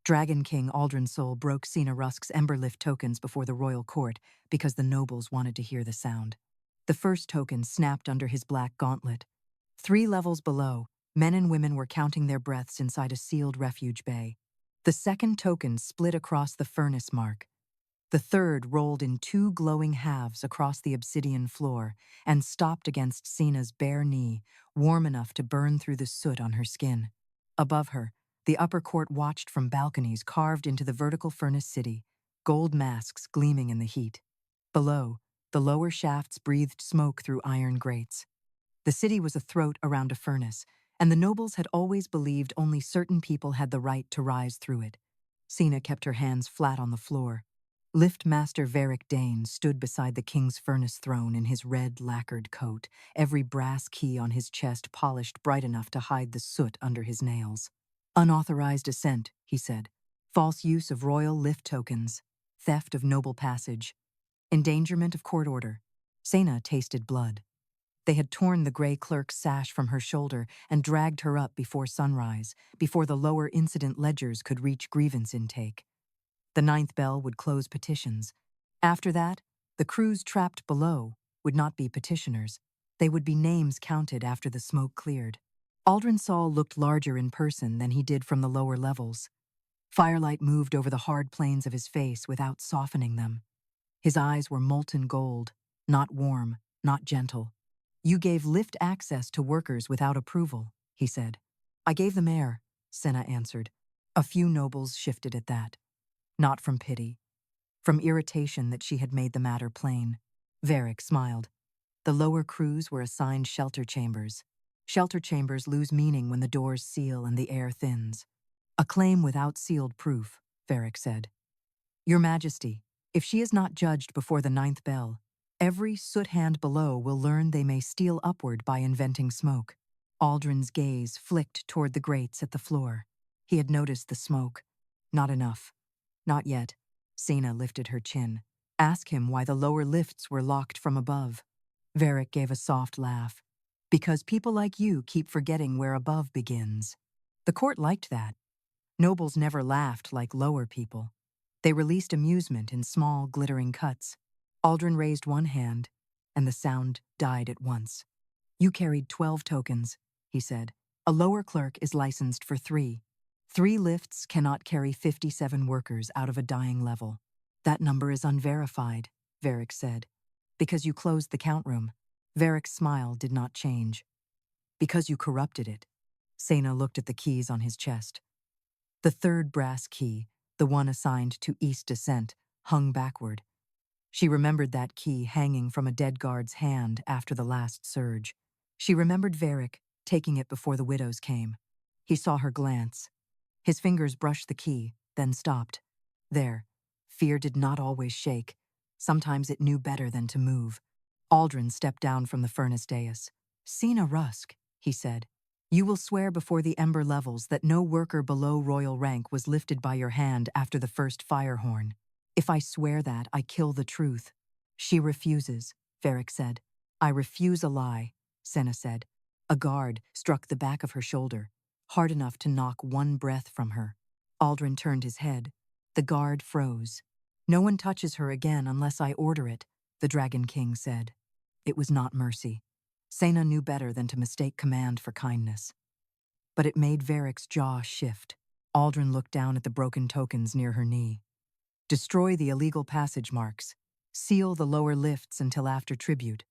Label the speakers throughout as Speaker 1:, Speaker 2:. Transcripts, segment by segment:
Speaker 1: Dragon King Aldren Sol broke Sena Rusk's ember lift tokens before the royal court because the nobles wanted to hear the sound. The first token snapped under his black gauntlet. 3 levels below, men and women were counting their breaths inside a sealed refuge bay. The second token split across the furnace mark. The third rolled in 2 glowing halves across the obsidian floor and stopped against Sena's bare knee, warm enough to burn through the soot on her skin. Above her, the upper court watched from balconies carved into the vertical furnace city, gold masks gleaming in the heat. Below, the lower shafts breathed smoke through iron grates. The city was a throat around a furnace, and the nobles had always believed only certain people had the right to rise through it. Sena kept her hands flat on the floor. Lift Master Veyric Dain stood beside the king's furnace throne in his red lacquered coat, every brass key on his chest polished bright enough to hide the soot under his nails. "Unauthorized ascent," he said. "False use of royal lift tokens. Theft of noble passage. Endangerment of court order." Sena tasted blood. They had torn the gray clerk's sash from her shoulder and dragged her up before sunrise, before the lower incident ledgers could reach grievance intake. The 9th bell would close petitions. After that, the crews trapped below would not be petitioners. They would be names counted after the smoke cleared. Aldren Sol looked larger in person than he did from the lower levels. Firelight moved over the hard planes of his face without softening them. His eyes were molten gold, not warm, not gentle. "You gave lift access to workers without approval," he said. "I gave them air," Sena answered. A few nobles shifted at that. Not from pity. From irritation that she had made the matter plain. Veyric smiled. The lower crews were assigned shelter chambers. Shelter chambers lose meaning when the doors seal and the air thins. "A claim without sealed proof," Veyric said. "Your Majesty, if she is not judged before the 9th bell, every soot hand below will learn they may steal upward by inventing smoke." Aldrin's gaze flicked toward the grates at the floor. He had noticed the smoke. Not enough. Not yet. Sena lifted her chin. "Ask him why the lower lifts were locked from above." Veyric gave a soft laugh. "Because people like you keep forgetting where above begins." The court liked that. Nobles never laughed like lower people. They released amusement in small, glittering cuts. Aldrin raised one hand, and the sound died at once. "You carried 12 tokens," he said. "A lower clerk is licensed for 3. 3 lifts cannot carry 57 workers out of a dying level." "That number is unverified," Veyric said. "Because you closed the count room." Veyric's smile did not change. "Because you corrupted it." Sena looked at the keys on his chest. The third brass key, the one assigned to East Descent, hung backward. She remembered that key hanging from a dead guard's hand after the last surge. She remembered Veyric taking it before the widows came. He saw her glance. His fingers brushed the key, then stopped. There, fear did not always shake. Sometimes it knew better than to move. Aldrin stepped down from the furnace dais. "Sena Rusk," he said, "you will swear before the ember levels that no worker below royal rank was lifted by your hand after the first fire horn." "If I swear that, I kill the truth." "She refuses," Veyric said. "I refuse a lie," Sena said. A guard struck the back of her shoulder, hard enough to knock one breath from her. Aldrin turned his head. The guard froze. "No one touches her again unless I order it," the Dragon King said. It was not mercy. Sena knew better than to mistake command for kindness. But it made Veyric's jaw shift. Aldrin looked down at the broken tokens near her knee. "Destroy the illegal passage marks. Seal the lower lifts until after tribute.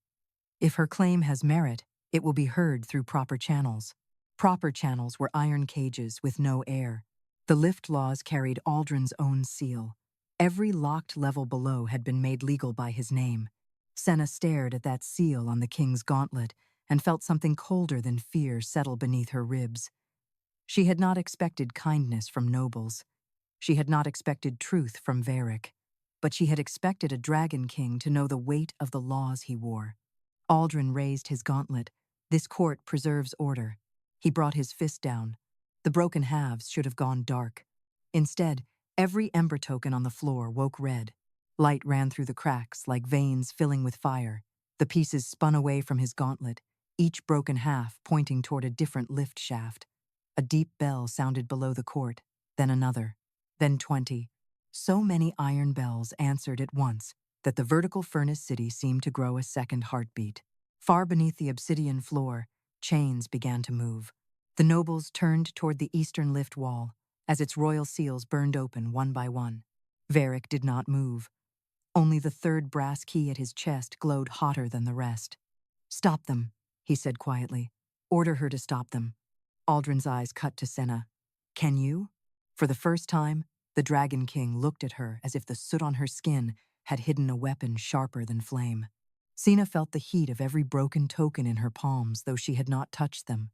Speaker 1: If her claim has merit, it will be heard through proper channels." Proper channels were iron cages with no air. The lift laws carried Aldrin's own seal. Every locked level below had been made legal by his name. Sena stared at that seal on the king's gauntlet and felt something colder than fear settle beneath her ribs. She had not expected kindness from nobles. She had not expected truth from Veyric. But she had expected a Dragon King to know the weight of the laws he wore. Aldrin raised his gauntlet. "This court preserves order." He brought his fist down. The broken halves should have gone dark. Instead, every ember token on the floor woke red. Light ran through the cracks like veins filling with fire. The pieces spun away from his gauntlet, each broken half pointing toward a different lift shaft. A deep bell sounded below the court, then another. then 20. So many iron bells answered at once that the vertical furnace city seemed to grow a second heartbeat. Far beneath the obsidian floor, chains began to move. The nobles turned toward the eastern lift wall as its royal seals burned open one by one. Veyric did not move. Only the third brass key at his chest glowed hotter than the rest. "Stop them," he said quietly. "Order her to stop them." Aldren's eyes cut to Sena. "Can you?" For the first time, the Dragon King looked at her as if the soot on her skin had hidden a weapon sharper than flame. Sena felt the heat of every broken token in her palms, though she had not touched them.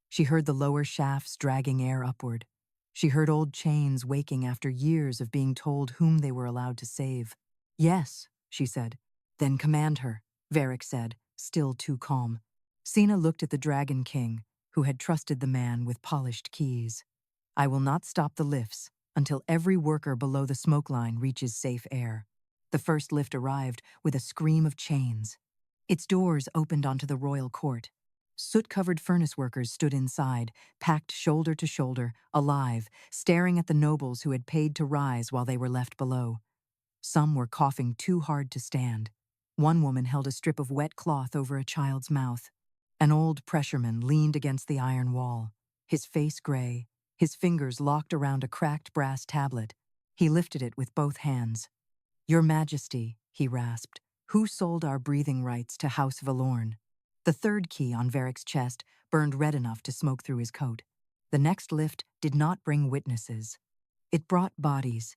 Speaker 1: She heard the lower shafts dragging air upward. She heard old chains waking after years of being told whom they were allowed to save. "Yes," she said. "Then command her," Veyric said, still too calm. Sena looked at the Dragon King, who had trusted the man with polished keys. "I will not stop the lifts until every worker below the smoke line reaches safe air." The first lift arrived with a scream of chains. Its doors opened onto the royal court. Soot-covered furnace workers stood inside, packed shoulder to shoulder, alive, staring at the nobles who had paid to rise while they were left below. Some were coughing too hard to stand. One woman held a strip of wet cloth over a child's mouth. An old pressureman leaned against the iron wall, his face gray, his fingers locked around a cracked brass tablet. He lifted it with both hands. "Your Majesty," he rasped, "who sold our breathing rights to House Valorn?" The third key on Veyric's chest burned red enough to smoke through his coat. The next lift did not bring witnesses. It brought bodies.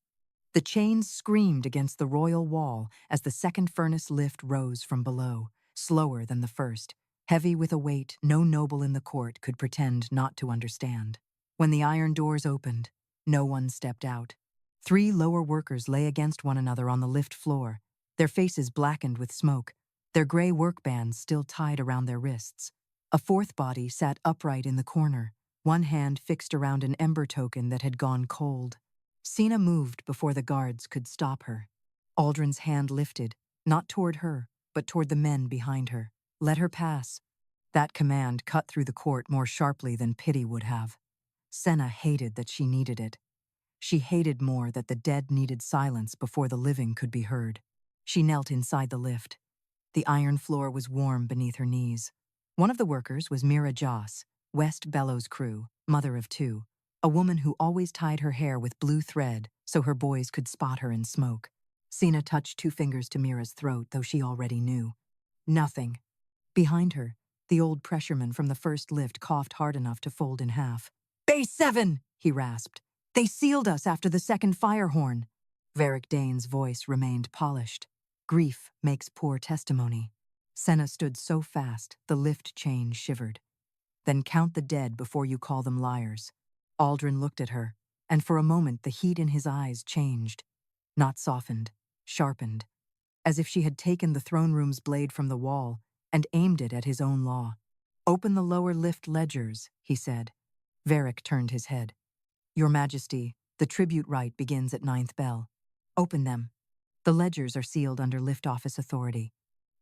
Speaker 1: The chains screamed against the royal wall as the second furnace lift rose from below, slower than the first, heavy with a weight no noble in the court could pretend not to understand. When the iron doors opened, no one stepped out. 3 lower workers lay against one another on the lift floor, their faces blackened with smoke, their gray work bands still tied around their wrists. A fourth body sat upright in the corner, one hand fixed around an ember token that had gone cold. Sena moved before the guards could stop her. Aldren's hand lifted, not toward her, but toward the men behind her. "Let her pass." That command cut through the court more sharply than pity would have. Sena hated that she needed it. She hated more that the dead needed silence before the living could be heard. She knelt inside the lift. The iron floor was warm beneath her knees. One of the workers was Mira Joss, West Bellows crew, mother of 2, a woman who always tied her hair with blue thread so her boys could spot her in smoke. Sena touched 2 fingers to Mira's throat, though she already knew. Nothing. Behind her, the old pressureman from the first lift coughed hard enough to fold in half. "Base 7, he rasped. "They sealed us after the second fire horn." Veyric Dain's voice remained polished. "Grief makes poor testimony." Sena stood so fast, the lift chain shivered. "Then count the dead before you call them liars." Aldren looked at her, and for a moment the heat in his eyes changed. Not softened, sharpened, as if she had taken the throne room's blade from the wall and aimed it at his own law. "Open the lower lift ledgers," he said. Veyric turned his head. "Your Majesty, the tribute rite begins at 9th bell. Open them. The ledgers are sealed under lift office authority."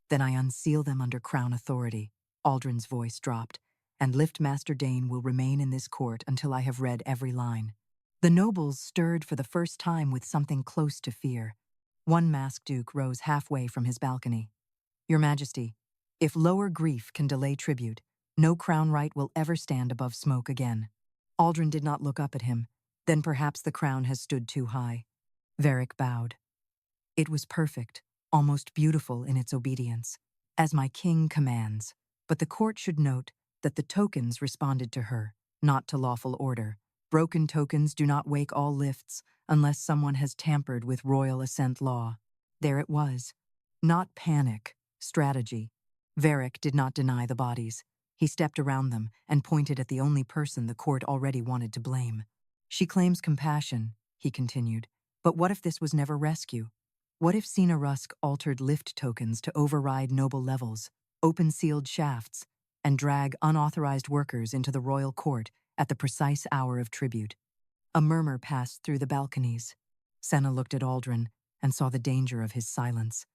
Speaker 1: "Then I unseal them under crown authority." Aldren's voice dropped. "And Lift Master Dain will remain in this court until I have read every line." The nobles stirred for the first time with something close to fear. One masked duke rose halfway from his balcony. "Your Majesty, if lower grief can delay tribute, no crown right will ever stand above smoke again." Aldren did not look up at him. "Then perhaps the crown has stood too high." Veyric bowed. "It was perfect, almost beautiful in its obedience, as my king commands. But the court should note that the tokens responded to her, not to lawful order. Broken tokens do not wake all lifts unless someone has tampered with royal assent law." There it was. Not panic, strategy. Veyric did not deny the bodies. He stepped around them and pointed at the only person the court already wanted to blame. "She claims compassion," he continued. "But what if this was never rescue? What if Sena Rusk altered lift tokens to override noble levels, open sealed shafts, and drag unauthorized workers into the royal court at the precise hour of tribute?" A murmur passed through the balconies. Sena looked at Aldren and saw the danger of his silence.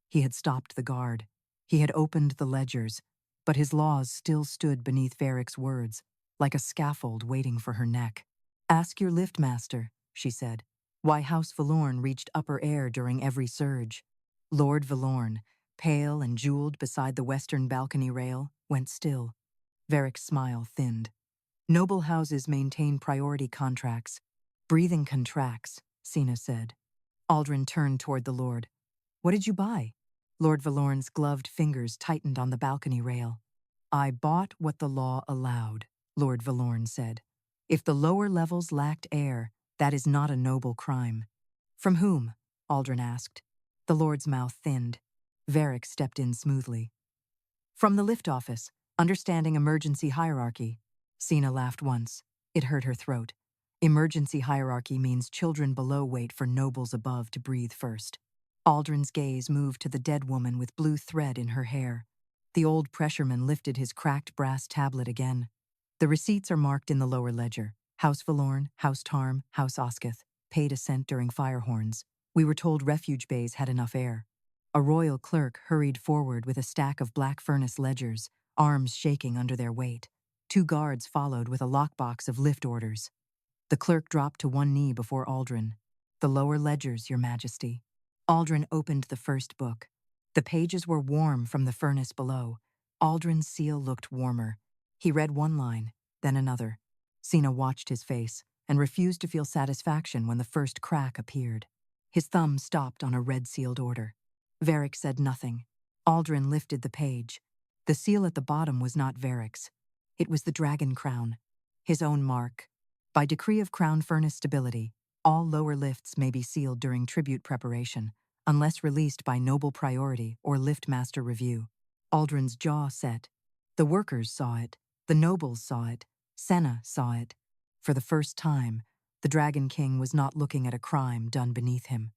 Speaker 1: He had stopped the guard. He had opened the ledgers, but his laws still stood beneath Veyric's words, like a scaffold waiting for her neck. "Ask your lift master," she said. Why House Valorn reached upper air during every surge. Lord Valorn, pale and jeweled beside the western balcony rail, went still. Veyric's smile thinned. Noble houses maintain priority contracts. Breathing contracts, Sena said. Aldren turned toward the Lord. What did you buy? Lord Valorn's gloved fingers tightened on the balcony rail. I bought what the law allowed, Lord Valorn said. If the lower levels lacked air, that is not a noble crime. From whom? Aldren asked. The Lord's mouth thinned. Veyric stepped in smoothly. From the lift office, understanding emergency hierarchy. Sena laughed once. It hurt her throat. Emergency hierarchy means children below wait for nobles above to breathe first. Aldren's gaze moved to the dead woman with blue thread in her hair. The old pressureman lifted his cracked brass tablet again. The receipts are marked in the lower ledger. House Valorn, House Tarm, House Osketh, paid ascent during fire horns. We were told refuge bays had enough air. A royal clerk hurried forward with a stack of black furnace ledgers, arms shaking under their weight. 2 guards followed with a lockbox of lift orders. The clerk dropped to one knee before Aldren. The lower ledgers, Your Majesty. Aldren opened the first book. The pages were warm from the furnace below. Aldren's seal looked warmer. He read one line, then another. Sena watched his face and refused to feel satisfaction when the first crack appeared. His thumb stopped on a red-sealed order. Veyric said nothing. Aldren lifted the page. The seal at the bottom was not Veyric's. It was the dragon crown, his own mark. By decree of Crown Furnace Stability, all lower lifts may be sealed during tribute preparation, unless released by noble priority or lift master review. Aldren's jaw set. The workers saw it. The nobles saw it. Sena saw it. For the first time, the Dragon King was not looking at a crime done beneath him.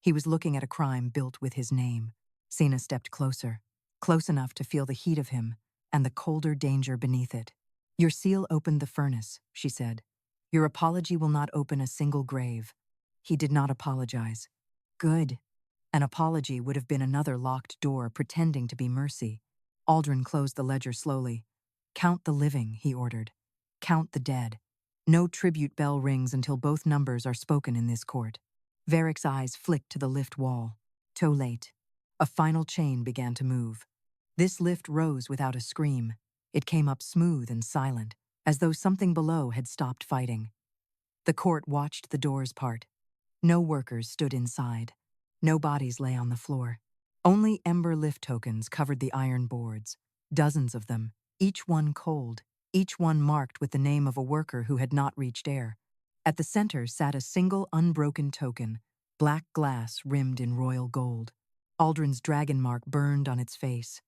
Speaker 1: He was looking at a crime built with his name. Sena stepped closer, close enough to feel the heat of him and the colder danger beneath it. Your seal opened the furnace, she said. Your apology will not open a single grave. He did not apologize. Good. An apology would have been another locked door pretending to be mercy. Aldren closed the ledger slowly. Count the living, he ordered. Count the dead. No tribute bell rings until both numbers are spoken in this court. Veyric's eyes flicked to the lift wall. Too late. A final chain began to move. This lift rose without a scream. It came up smooth and silent, as though something below had stopped fighting. The court watched the doors part. No workers stood inside. No bodies lay on the floor. Only ember lift tokens covered the iron boards. Dozens of them, each one cold, each one marked with the name of a worker who had not reached air. At the center sat a single unbroken token, black glass rimmed in royal gold. Aldren's dragon mark burned on its face.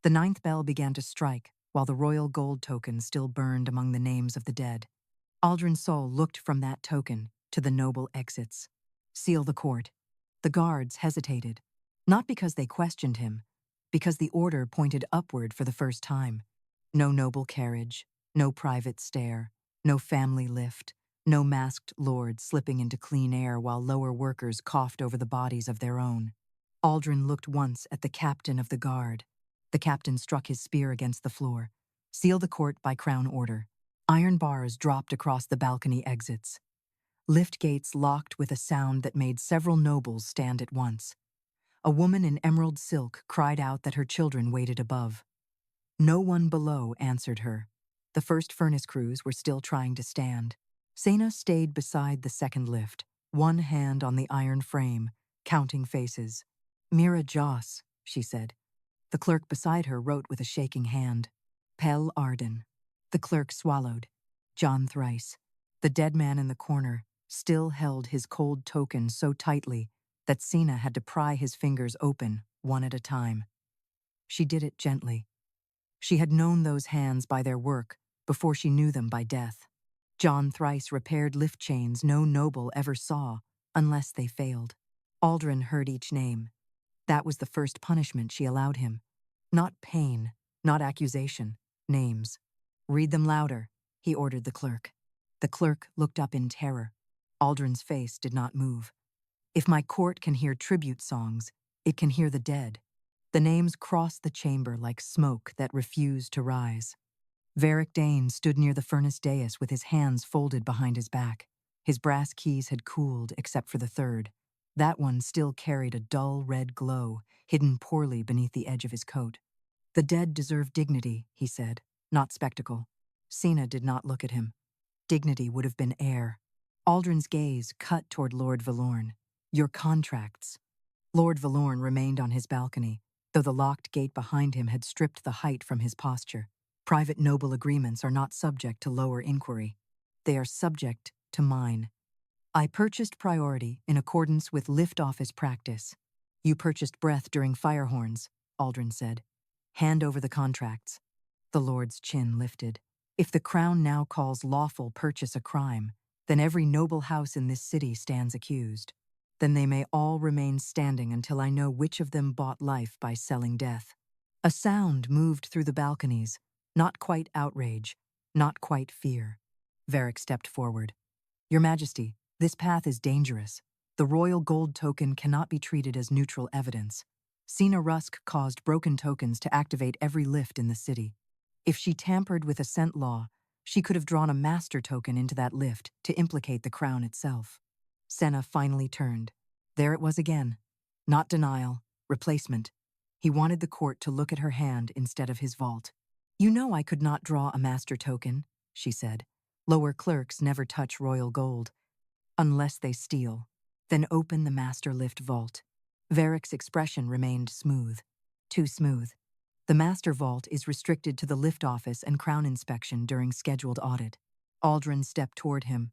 Speaker 1: The 9th bell began to strike, while the royal gold token still burned among the names of the dead. Aldren Sol looked from that token to the noble exits. Seal the court. The guards hesitated, not because they questioned him, because the order pointed upward for the first time. No noble carriage, no private stair, no family lift, no masked lord slipping into clean air while lower workers coughed over the bodies of their own. Aldren looked once at the captain of the guard. The captain struck his spear against the floor. Seal the court by crown order. Iron bars dropped across the balcony exits. Lift gates locked with a sound that made several nobles stand at once. A woman in emerald silk cried out that her children waited above. No one below answered her. The first furnace crews were still trying to stand. Sena stayed beside the second lift, one hand on the iron frame, counting faces. Mira Joss, she said. The clerk beside her wrote with a shaking hand. Pel Arden. The clerk swallowed. John Thrice. The dead man in the corner still held his cold token so tightly that Sena had to pry his fingers open, one at a time. She did it gently. She had known those hands by their work before she knew them by death. John Thrice repaired lift chains no noble ever saw, unless they failed. Aldren heard each name. That was the first punishment she allowed him. Not pain, not accusation, names. Read them louder, he ordered the clerk. The clerk looked up in terror. Aldren's face did not move. If my court can hear tribute songs, it can hear the dead. The names crossed the chamber like smoke that refused to rise. Veyric Dain stood near the furnace dais with his hands folded behind his back. His brass keys had cooled except for the third. That one still carried a dull red glow, hidden poorly beneath the edge of his coat. The dead deserve dignity, he said, not spectacle. Sena did not look at him. Dignity would have been air. Aldren's gaze cut toward Lord Valorn. Your contracts. Lord Valorn remained on his balcony, though the locked gate behind him had stripped the height from his posture. Private noble agreements are not subject to lower inquiry. They are subject to mine. I purchased priority in accordance with lift office practice. You purchased breath during fire horns, Aldren said. Hand over the contracts. The Lord's chin lifted. If the Crown now calls lawful purchase a crime, then every noble house in this city stands accused. Then they may all remain standing until I know which of them bought life by selling death. A sound moved through the balconies, not quite outrage, not quite fear. Veyric stepped forward. Your Majesty, this path is dangerous. The royal gold token cannot be treated as neutral evidence. Sena Rusk caused broken tokens to activate every lift in the city. If she tampered with ascent law, she could have drawn a master token into that lift to implicate the crown itself. Sena finally turned. There it was again. Not denial, replacement. He wanted the court to look at her hand instead of his vault. You know I could not draw a master token, she said. Lower clerks never touch royal gold. Unless they steal. Then open the master lift vault. Veyric's expression remained smooth. Too smooth. The master vault is restricted to the lift office and crown inspection during scheduled audit. Aldren stepped toward him.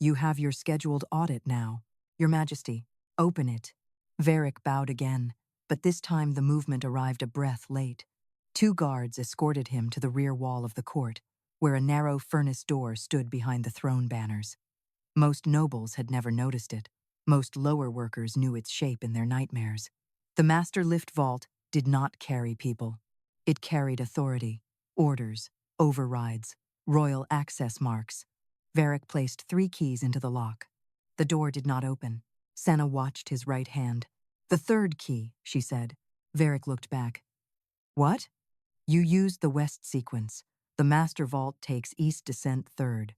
Speaker 1: You have your scheduled audit now. Your Majesty, open it. Veyric bowed again, but this time the movement arrived a breath late. 2 guards escorted him to the rear wall of the court, where a narrow furnace door stood behind the throne banners. Most nobles had never noticed it. Most lower workers knew its shape in their nightmares. The master lift vault did not carry people. It carried authority, orders, overrides, royal access marks. Veyric placed 3 keys into the lock. The door did not open. Sena watched his right hand. The 3rd key, she said. Veyric looked back. What? You used the west sequence. The master vault takes east descent 3rd.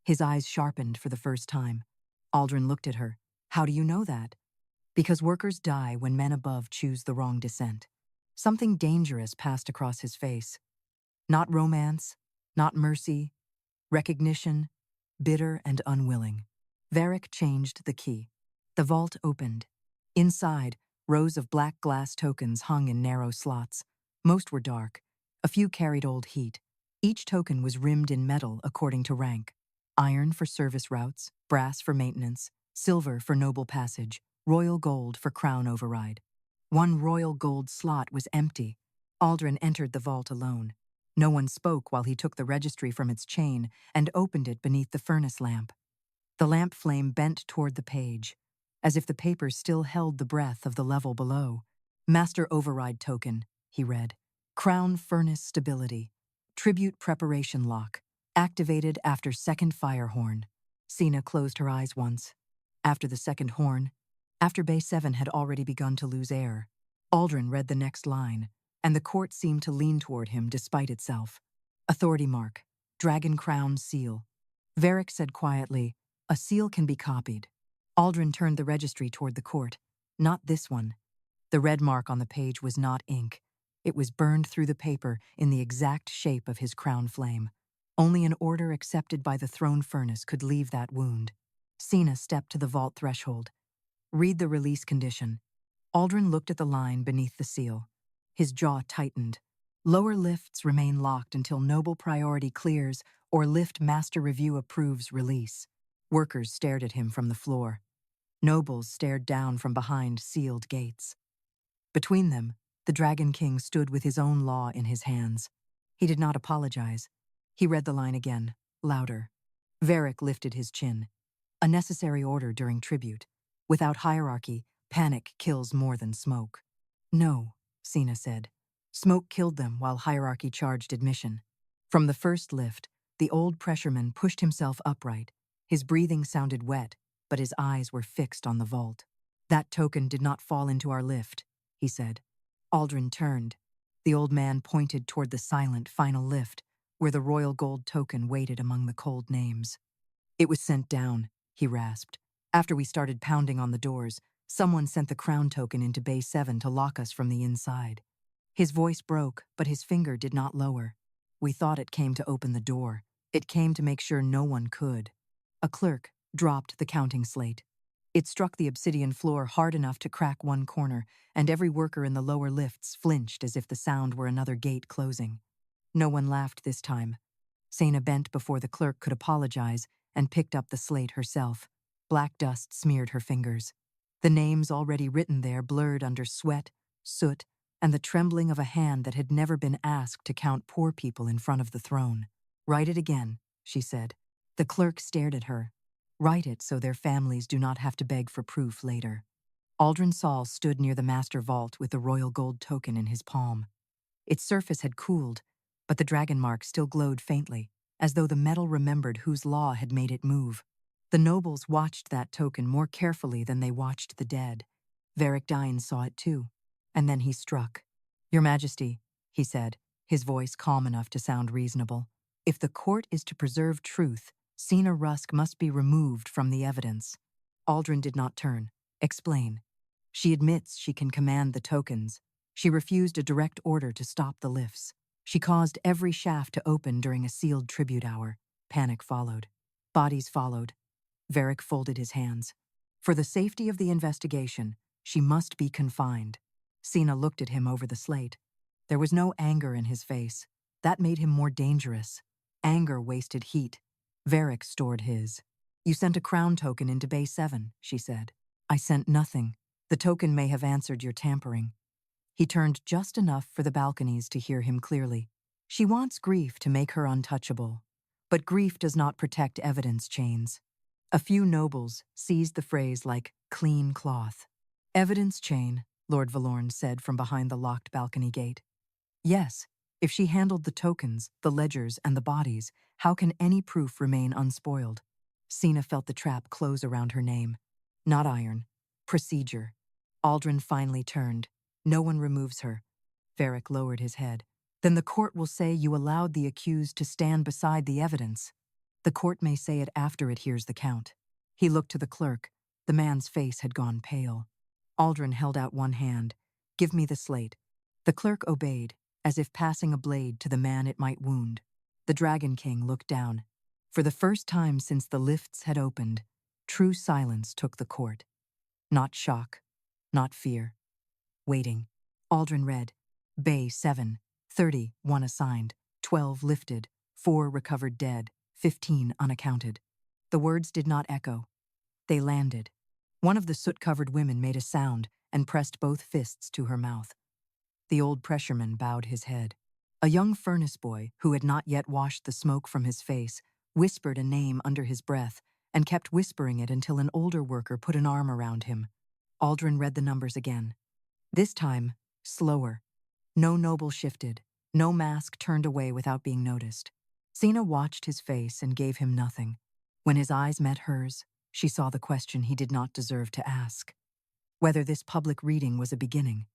Speaker 1: His eyes sharpened for the first time. Aldren looked at her. How do you know that? Because workers die when men above choose the wrong descent. Something dangerous passed across his face. Not romance, not mercy, recognition, bitter and unwilling. Veyric changed the key. The vault opened. Inside, rows of black glass tokens hung in narrow slots. Most were dark. A few carried old heat. Each token was rimmed in metal according to rank. Iron for service routes, brass for maintenance, silver for noble passage, royal gold for crown override. One royal gold slot was empty. Aldren entered the vault alone. No one spoke while he took the registry from its chain and opened it beneath the furnace lamp. The lamp flame bent toward the page, as if the paper still held the breath of the level below. Master Override Token, he read. Crown Furnace Stability. Tribute Preparation Lock. Activated after 2nd fire horn. Sena closed her eyes once. After the 2nd horn, after Bay 7 had already begun to lose air. Aldren read the next line, and the court seemed to lean toward him despite itself. Authority mark. Dragon Crown Seal. Veyric said quietly, a seal can be copied. Aldren turned the registry toward the court. Not this one. The red mark on the page was not ink. It was burned through the paper in the exact shape of his crown flame. Only an order accepted by the throne furnace could leave that wound. Sena stepped to the vault threshold. Read the release condition. Aldren looked at the line beneath the seal. His jaw tightened. Lower lifts remain locked until noble priority clears or lift master review approves release. Workers stared at him from the floor. Nobles stared down from behind sealed gates. Between them, the Dragon King stood with his own law in his hands. He did not apologize. He read the line again, louder. Veyric lifted his chin. A necessary order during tribute. Without hierarchy, panic kills more than smoke. No, Sena said. Smoke killed them while hierarchy charged admission. From the first lift, the old pressureman pushed himself upright. His breathing sounded wet, but his eyes were fixed on the vault. That token did not fall into our lift, he said. Aldren turned. The old man pointed toward the silent final lift, where the royal gold token waited among the cold names. It was sent down, he rasped. After we started pounding on the doors, someone sent the crown token into Bay 7 to lock us from the inside. His voice broke, but his finger did not lower. We thought it came to open the door. It came to make sure no one could. A clerk dropped the counting slate. It struck the obsidian floor hard enough to crack one corner, and every worker in the lower lifts flinched as if the sound were another gate closing. No one laughed this time. Sena bent before the clerk could apologize and picked up the slate herself. Black dust smeared her fingers. The names already written there blurred under sweat, soot, and the trembling of a hand that had never been asked to count poor people in front of the throne. "Write it again," she said. The clerk stared at her. "Write it so their families do not have to beg for proof later." Aldren Sol stood near the master vault with the royal gold token in his palm. Its surface had cooled, but the dragon mark still glowed faintly, as though the metal remembered whose law had made it move. The nobles watched that token more carefully than they watched the dead. Veyric Dain saw it too, and then he struck. "Your Majesty," he said, his voice calm enough to sound reasonable, "if the court is to preserve truth, Sena Rusk must be removed from the evidence." Aldrin did not turn. "Explain." "She admits she can command the tokens. She refused a direct order to stop the lifts. She caused every shaft to open during a sealed tribute hour. Panic followed. Bodies followed." Veyric folded his hands. "For the safety of the investigation, she must be confined." Sena looked at him over the slate. There was no anger in his face. That made him more dangerous. Anger wasted heat. Veyric stored his. "You sent a crown token into Bay 7, she said. "I sent nothing. The token may have answered your tampering." He turned just enough for the balconies to hear him clearly. "She wants grief to make her untouchable. But grief does not protect evidence chains." A few nobles seized the phrase like clean cloth. "Evidence chain," Lord Valorn said from behind the locked balcony gate. "Yes, if she handled the tokens, the ledgers, and the bodies, how can any proof remain unspoiled?" Sena felt the trap close around her name. Not iron. Procedure. Aldrin finally turned. "No one removes her." Veyric lowered his head. "Then the court will say you allowed the accused to stand beside the evidence." "The court may say it after it hears the count." He looked to the clerk. The man's face had gone pale. Aldrin held out one hand. "Give me the slate." The clerk obeyed, as if passing a blade to the man it might wound. The Dragon King looked down. For the first time since the lifts had opened, true silence took the court. Not shock, not fear. Waiting. Aldrin read, "Bay 7, 30, 1 assigned, 12 lifted, 4 recovered dead, 15 unaccounted." The words did not echo. They landed. One of the soot-covered women made a sound and pressed both fists to her mouth. The old pressureman bowed his head. A young furnace boy, who had not yet washed the smoke from his face, whispered a name under his breath and kept whispering it until an older worker put an arm around him. Aldrin read the numbers again. This time, slower. No noble shifted. No mask turned away without being noticed. Sena watched his face and gave him nothing. When his eyes met hers, she saw the question he did not deserve to ask. Whether this public reading was a beginning.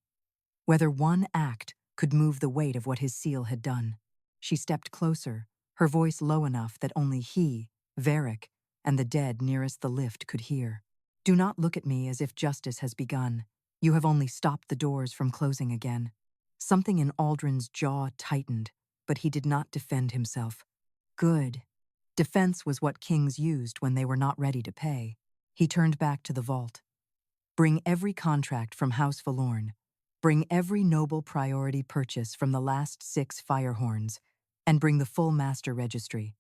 Speaker 1: Whether one act could move the weight of what his seal had done. She stepped closer, her voice low enough that only he, Veyric, and the dead nearest the lift could hear. "Do not look at me as if justice has begun. You have only stopped the doors from closing again." Something in Aldrin's jaw tightened, but he did not defend himself. Good. Defense was what kings used when they were not ready to pay. He turned back to the vault. "Bring every contract from House Valorn. Bring every noble priority purchase from the last 6 firehorns, and bring the full master registry."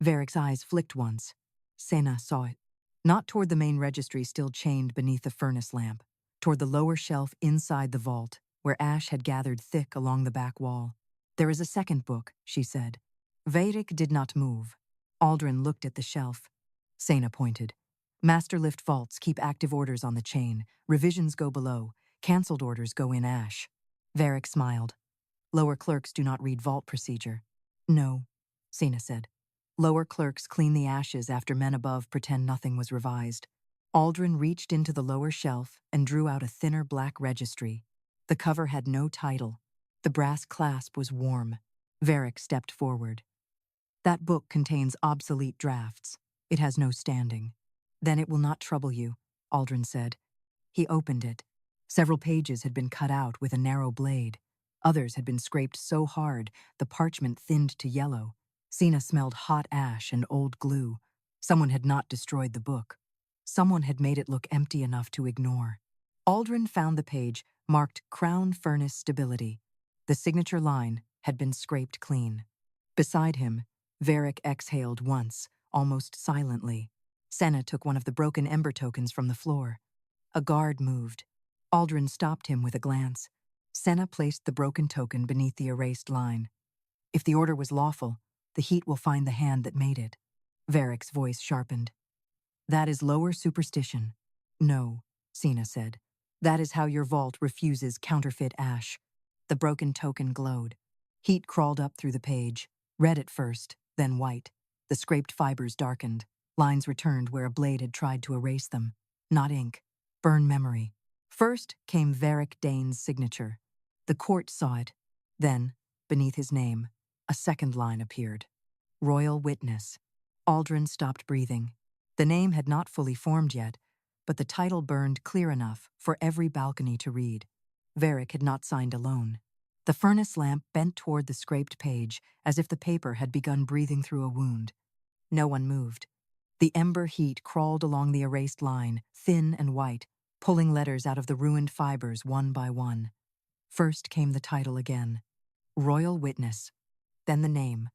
Speaker 1: Veyric's eyes flicked once. Sena saw it. Not toward the main registry still chained beneath the furnace lamp, toward the lower shelf inside the vault, where ash had gathered thick along the back wall. "There is a second book," she said. Veyric did not move. Aldrin looked at the shelf. Sena pointed. "Master lift vaults keep active orders on the chain. Revisions go below. Cancelled orders go in ash." Veyric smiled. "Lower clerks do not read vault procedure." "No," Sena said. "Lower clerks clean the ashes after men above pretend nothing was revised." Aldrin reached into the lower shelf and drew out a thinner black registry. The cover had no title. The brass clasp was warm. Veyric stepped forward. "That book contains obsolete drafts. It has no standing." Then it will not trouble you, Aldren said. He opened it. Several pages had been cut out with a narrow blade. Others had been scraped so hard the parchment thinned to yellow. Sena smelled hot ash and old glue. Someone had not destroyed the book. Someone had made it look empty enough to ignore. Aldren found the page marked Crown Furnace Stability. The signature line had been scraped clean. Beside him, Veyric exhaled once, almost silently. Sena took one of the broken ember tokens from the floor. A guard moved. Aldren stopped him with a glance. Sena placed the broken token beneath the erased line. If the order was lawful, the heat will find the hand that made it. Veyric's voice sharpened. That is lower superstition. No, Sena said. That is how your vault refuses counterfeit ash. The broken token glowed. Heat crawled up through the page, red at first, then white. The scraped fibers darkened. Lines returned where a blade had tried to erase them. Not ink. Burn memory. First came Veyric Dain's signature. The court saw it. Then, beneath his name, a second line appeared. Royal Witness. Aldren stopped breathing. The name had not fully formed yet, but the title burned clear enough for every balcony to read. Veyric had not signed alone. The furnace lamp bent toward the scraped page as if the paper had begun breathing through a wound. No one moved. The ember heat crawled along the erased line, thin and white, pulling letters out of the ruined fibers one by one. First came the title again. Royal Witness. Then the name.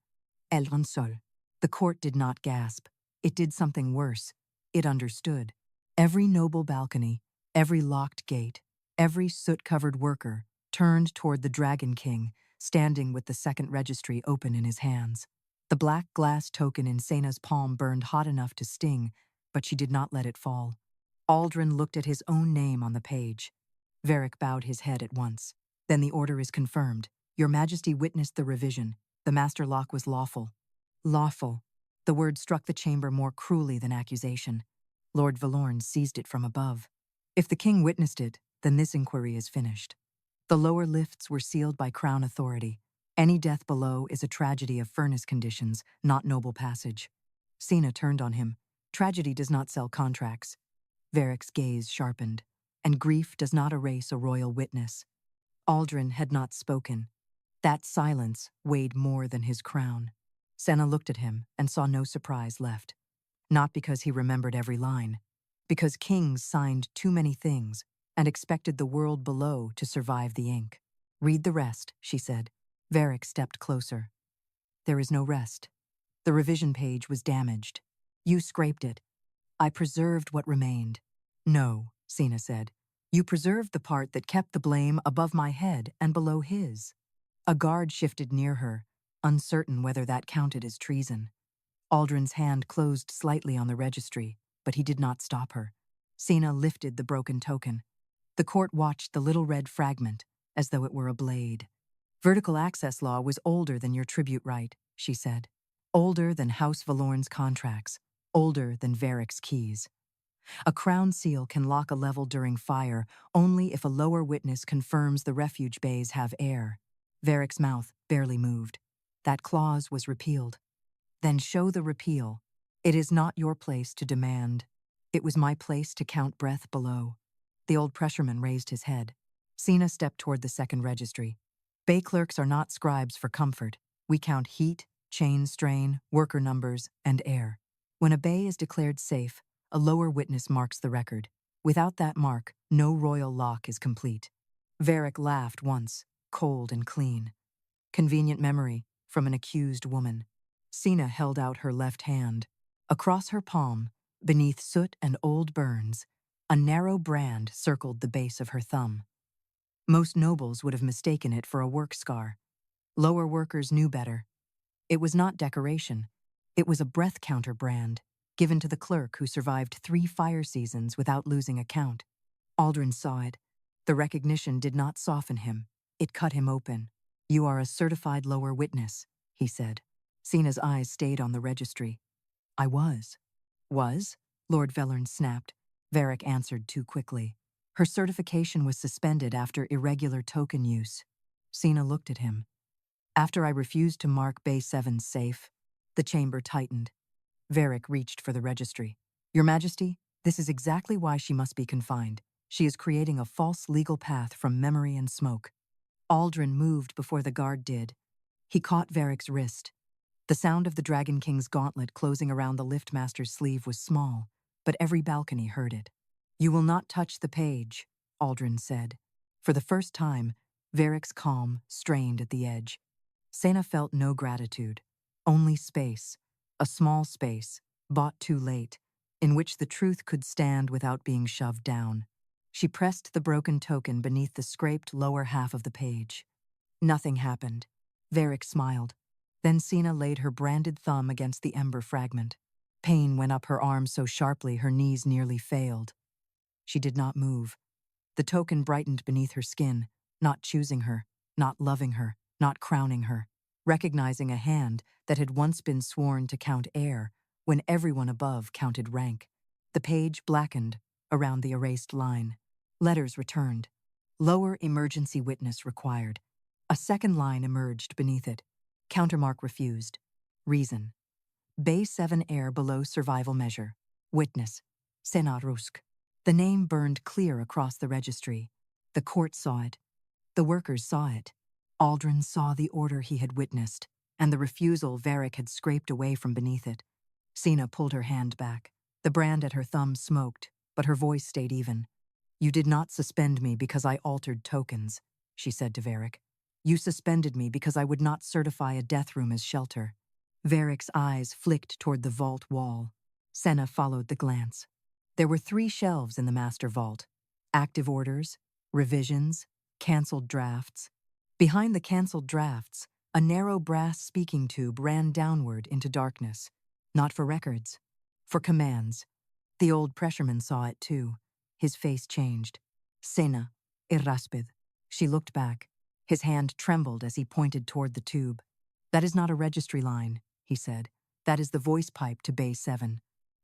Speaker 1: Aldren Sol. The court did not gasp. It did something worse. It understood. Every noble balcony, every locked gate, every soot-covered worker turned toward the Dragon King, standing with the second registry open in his hands. The black glass token in Sena's palm burned hot enough to sting, but she did not let it fall. Aldren looked at his own name on the page. Veyric bowed his head at once. Then the order is confirmed. Your Majesty witnessed the revision. The master lock was lawful. Lawful. The word struck the chamber more cruelly than accusation. Lord Valorn seized it from above. If the king witnessed it, then this inquiry is finished. The lower lifts were sealed by crown authority. Any death below is a tragedy of furnace conditions, not noble passage. Sena turned on him. Tragedy does not sell contracts. Veyric's gaze sharpened. And grief does not erase a royal witness. Aldren had not spoken. That silence weighed more than his crown. Sena looked at him and saw no surprise left. Not because he remembered every line. Because kings signed too many things and expected the world below to survive the ink. Read the rest, she said. Veyric stepped closer. There is no rest. The revision page was damaged. You scraped it. I preserved what remained. No, Sena said. You preserved the part that kept the blame above my head and below his. A guard shifted near her, uncertain whether that counted as treason. Aldren's hand closed slightly on the registry, but he did not stop her. Sena lifted the broken token. The court watched the little red fragment, as though it were a blade. Vertical access law was older than your tribute right, she said. Older than House Valorn's contracts. Older than Veyric's keys. A crown seal can lock a level during fire only if a lower witness confirms the refuge bays have air. Veyric's mouth barely moved. That clause was repealed. Then show the repeal. It is not your place to demand. It was my place to count breath below. The old pressureman raised his head. Sena stepped toward the second registry. Bay clerks are not scribes for comfort. We count heat, chain strain, worker numbers, and air. When a bay is declared safe, a lower witness marks the record. Without that mark, no royal lock is complete. Veyric laughed once, cold and clean. Convenient memory from an accused woman. Sena held out her left hand. Across her palm, beneath soot and old burns, a narrow brand circled the base of her thumb. Most nobles would have mistaken it for a work scar. Lower workers knew better. It was not decoration. It was a breath counter brand, given to the clerk who survived 3 fire seasons without losing a count. Aldren saw it. The recognition did not soften him. It cut him open. You are a certified lower witness, he said. Sena's eyes stayed on the registry. I was. Was? Lord Valorn snapped. Veyric answered too quickly. Her certification was suspended after irregular token use. Sena looked at him. After I refused to mark Bay 7's safe, the chamber tightened. Veyric reached for the registry. Your Majesty, this is exactly why she must be confined. She is creating a false legal path from memory and smoke. Aldren moved before the guard did. He caught Veyric's wrist. The sound of the Dragon King's gauntlet closing around the Lift Master's sleeve was small, but every balcony heard it. You will not touch the page, Aldren said. For the first time, Veyric's calm strained at the edge. Sena felt no gratitude, only space, a small space, bought too late, in which the truth could stand without being shoved down. She pressed the broken token beneath the scraped lower half of the page. Nothing happened. Veyric smiled. Then Sena laid her branded thumb against the ember fragment. Pain went up her arm so sharply her knees nearly failed. She did not move. The token brightened beneath her skin, not choosing her, not loving her, not crowning her, recognizing a hand that had once been sworn to count air when everyone above counted rank. The page blackened around the erased line. Letters returned. Lower emergency witness required. A second line emerged beneath it. Countermark refused. Reason. Bay 7 air below survival measure. Witness. Sena Rusk. The name burned clear across the registry. The court saw it. The workers saw it. Aldren saw the order he had witnessed, and the refusal Veyric had scraped away from beneath it. Sena pulled her hand back. The brand at her thumb smoked, but her voice stayed even. You did not suspend me because I altered tokens, she said to Veyric. You suspended me because I would not certify a death room as shelter. Veyric's eyes flicked toward the vault wall. Sena followed the glance. There were 3 shelves in the master vault. Active orders, revisions, cancelled drafts. Behind the cancelled drafts, a narrow brass speaking tube ran downward into darkness. Not for records, for commands. The old pressureman saw it too. His face changed. Sena, irraspid. She looked back. His hand trembled as he pointed toward the tube. That is not a registry line, he said. That is the voice pipe to Bay 7.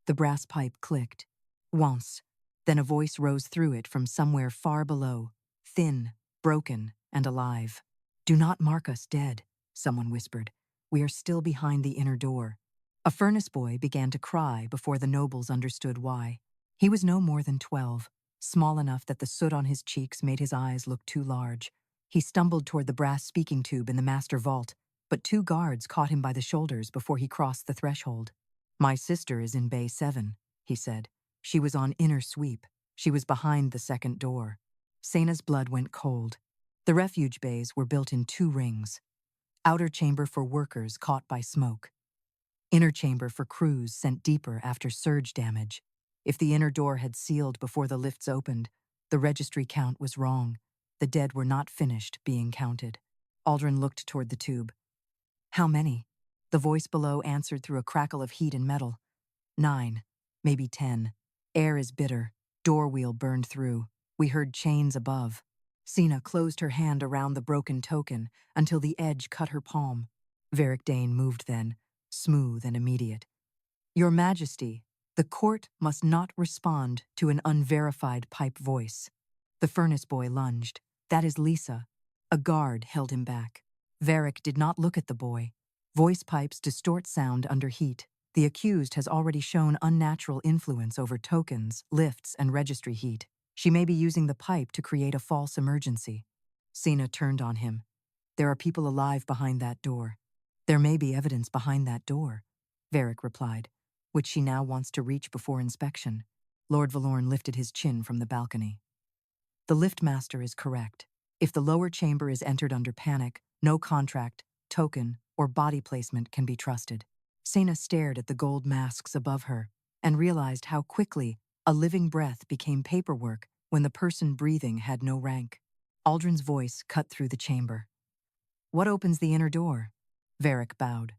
Speaker 1: The brass pipe clicked. Once. Then a voice rose through it from somewhere far below, thin, broken, and alive. Do not mark us dead, someone whispered. We are still behind the inner door. A furnace boy began to cry before the nobles understood why. He was no more than 12, small enough that the soot on his cheeks made his eyes look too large. He stumbled toward the brass speaking tube in the master vault, but 2 guards caught him by the shoulders before he crossed the threshold. My sister is in Bay 7, he said. She was on inner sweep. She was behind the second door. Sena's blood went cold. The refuge bays were built in 2 rings. Outer chamber for workers caught by smoke. Inner chamber for crews sent deeper after surge damage. If the inner door had sealed before the lifts opened, the registry count was wrong. The dead were not finished being counted. Aldren looked toward the tube. How many? The voice below answered through a crackle of heat and metal. 9, maybe 10. Air is bitter. Door wheel burned through. We heard chains above. Sena closed her hand around the broken token until the edge cut her palm. Veyric Dain moved then, smooth and immediate. Your Majesty, the court must not respond to an unverified pipe voice. The furnace boy lunged. That is Lisa. A guard held him back. Veyric did not look at the boy. Voice pipes distort sound under heat. The accused has already shown unnatural influence over tokens, lifts, and registry heat. She may be using the pipe to create a false emergency. Sena turned on him. There are people alive behind that door. There may be evidence behind that door, Veyric replied, which she now wants to reach before inspection. Lord Valorn lifted his chin from the balcony. The Lift Master is correct. If the lower chamber is entered under panic, no contract, token, or body placement can be trusted. Sena stared at the gold masks above her and realized how quickly a living breath became paperwork when the person breathing had no rank. Aldren's voice cut through the chamber. What opens the inner door? Veyric bowed.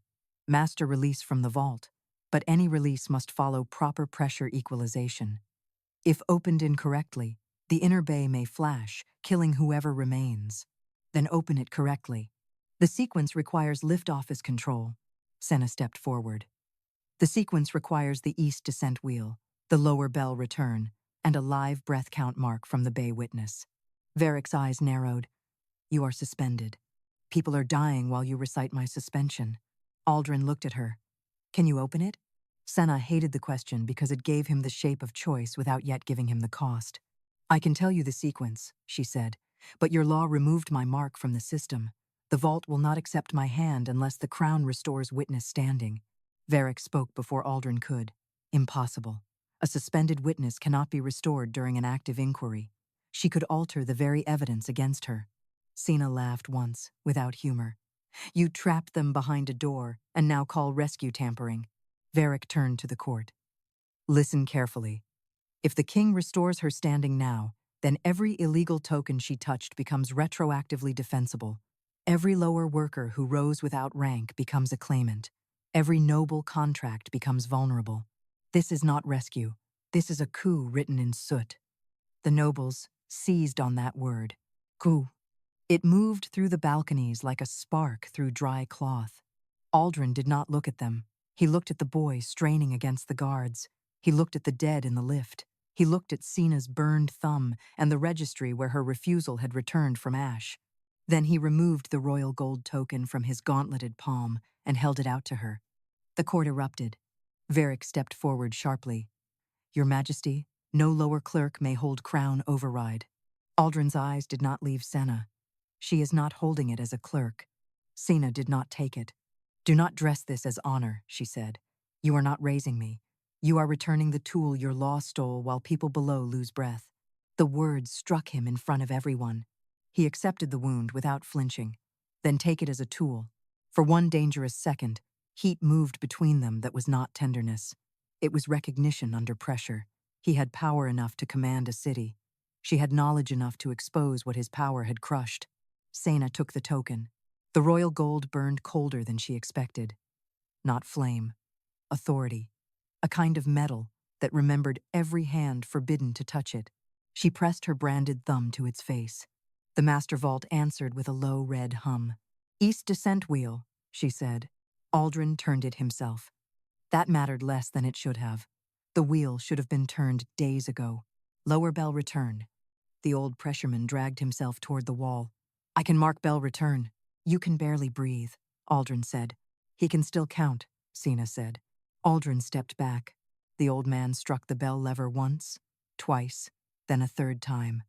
Speaker 1: Master release from the vault, but any release must follow proper pressure equalization. If opened incorrectly, the inner bay may flash, killing whoever remains. Then open it correctly. The sequence requires lift office control. Sena stepped forward. The sequence requires the east descent wheel, the lower bell return, and a live breath count mark from the bay witness. Veyric's eyes narrowed. You are suspended. People are dying while you recite my suspension. Aldren looked at her. Can you open it? Sena hated the question because it gave him the shape of choice without yet giving him the cost. "I can tell you the sequence," she said, "but your law removed my mark from the system. The vault will not accept my hand unless the crown restores witness standing." Veyric spoke before Aldren could. "Impossible. A suspended witness cannot be restored during an active inquiry. She could alter the very evidence against her." Sena laughed once, without humor. "You trapped them behind a door and now call rescue tampering." Veyric turned to the court. "Listen carefully. If the king restores her standing now, then every illegal token she touched becomes retroactively defensible. Every lower worker who rose without rank becomes a claimant. Every noble contract becomes vulnerable. This is not rescue. This is a coup written in soot." The nobles seized on that word. Coup. It moved through the balconies like a spark through dry cloth. Aldren did not look at them. He looked at the boy straining against the guards. He looked at the dead in the lift. He looked at Sena's burned thumb and the registry where her refusal had returned from ash. Then he removed the royal gold token from his gauntleted palm and held it out to her. The court erupted. Veyric stepped forward sharply. "Your Majesty, no lower clerk may hold crown override." Aldren's eyes did not leave Sena. "She is not holding it as a clerk." Sena did not take it. "Do not dress this as honor," she said. "You are not raising me. You are returning the tool your law stole while people below lose breath." The words struck him in front of everyone. He accepted the wound without flinching. "Then take it as a tool." For one dangerous second, heat moved between them that was not tenderness. It was recognition under pressure. He had power enough to command a city. She had knowledge enough to expose what his power had crushed. Sena took the token. The royal gold burned colder than she expected. Not flame. Authority. A kind of metal that remembered every hand forbidden to touch it. She pressed her branded thumb to its face. The master vault answered with a low red hum. "East descent wheel," she said. Aldren turned it himself. That mattered less than it should have. The wheel should have been turned days ago. Lower bell return. The old pressureman dragged himself toward the wall. "I can mark bell return." "You can barely breathe," Aldren said. "He can still count," Sena said. Aldren stepped back. The old man struck the bell lever once, twice, then a third time.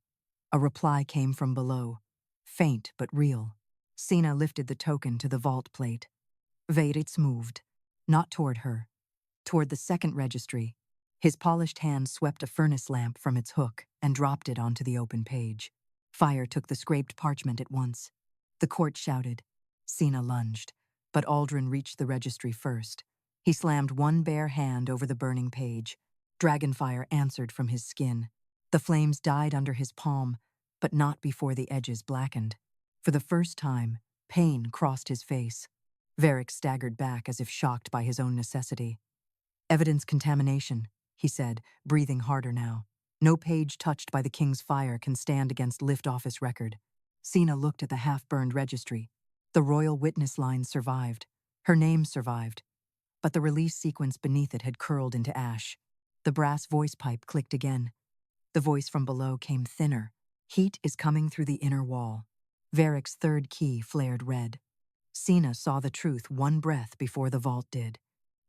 Speaker 1: A reply came from below, faint but real. Sena lifted the token to the vault plate. Veyric moved, not toward her, toward the second registry. His polished hand swept a furnace lamp from its hook and dropped it onto the open page. Fire took the scraped parchment at once. The court shouted. Sena lunged, but Aldren reached the registry first. He slammed one bare hand over the burning page. Dragonfire answered from his skin. The flames died under his palm, but not before the edges blackened. For the first time, pain crossed his face. Veyric staggered back as if shocked by his own necessity. "Evidence contamination," he said, breathing harder now. "No page touched by the king's fire can stand against lift office record." Sena looked at the half-burned registry. The royal witness line survived. Her name survived. But the release sequence beneath it had curled into ash. The brass voice pipe clicked again. The voice from below came thinner. "Heat is coming through the inner wall." Veyric's third key flared red. Sena saw the truth one breath before the vault did.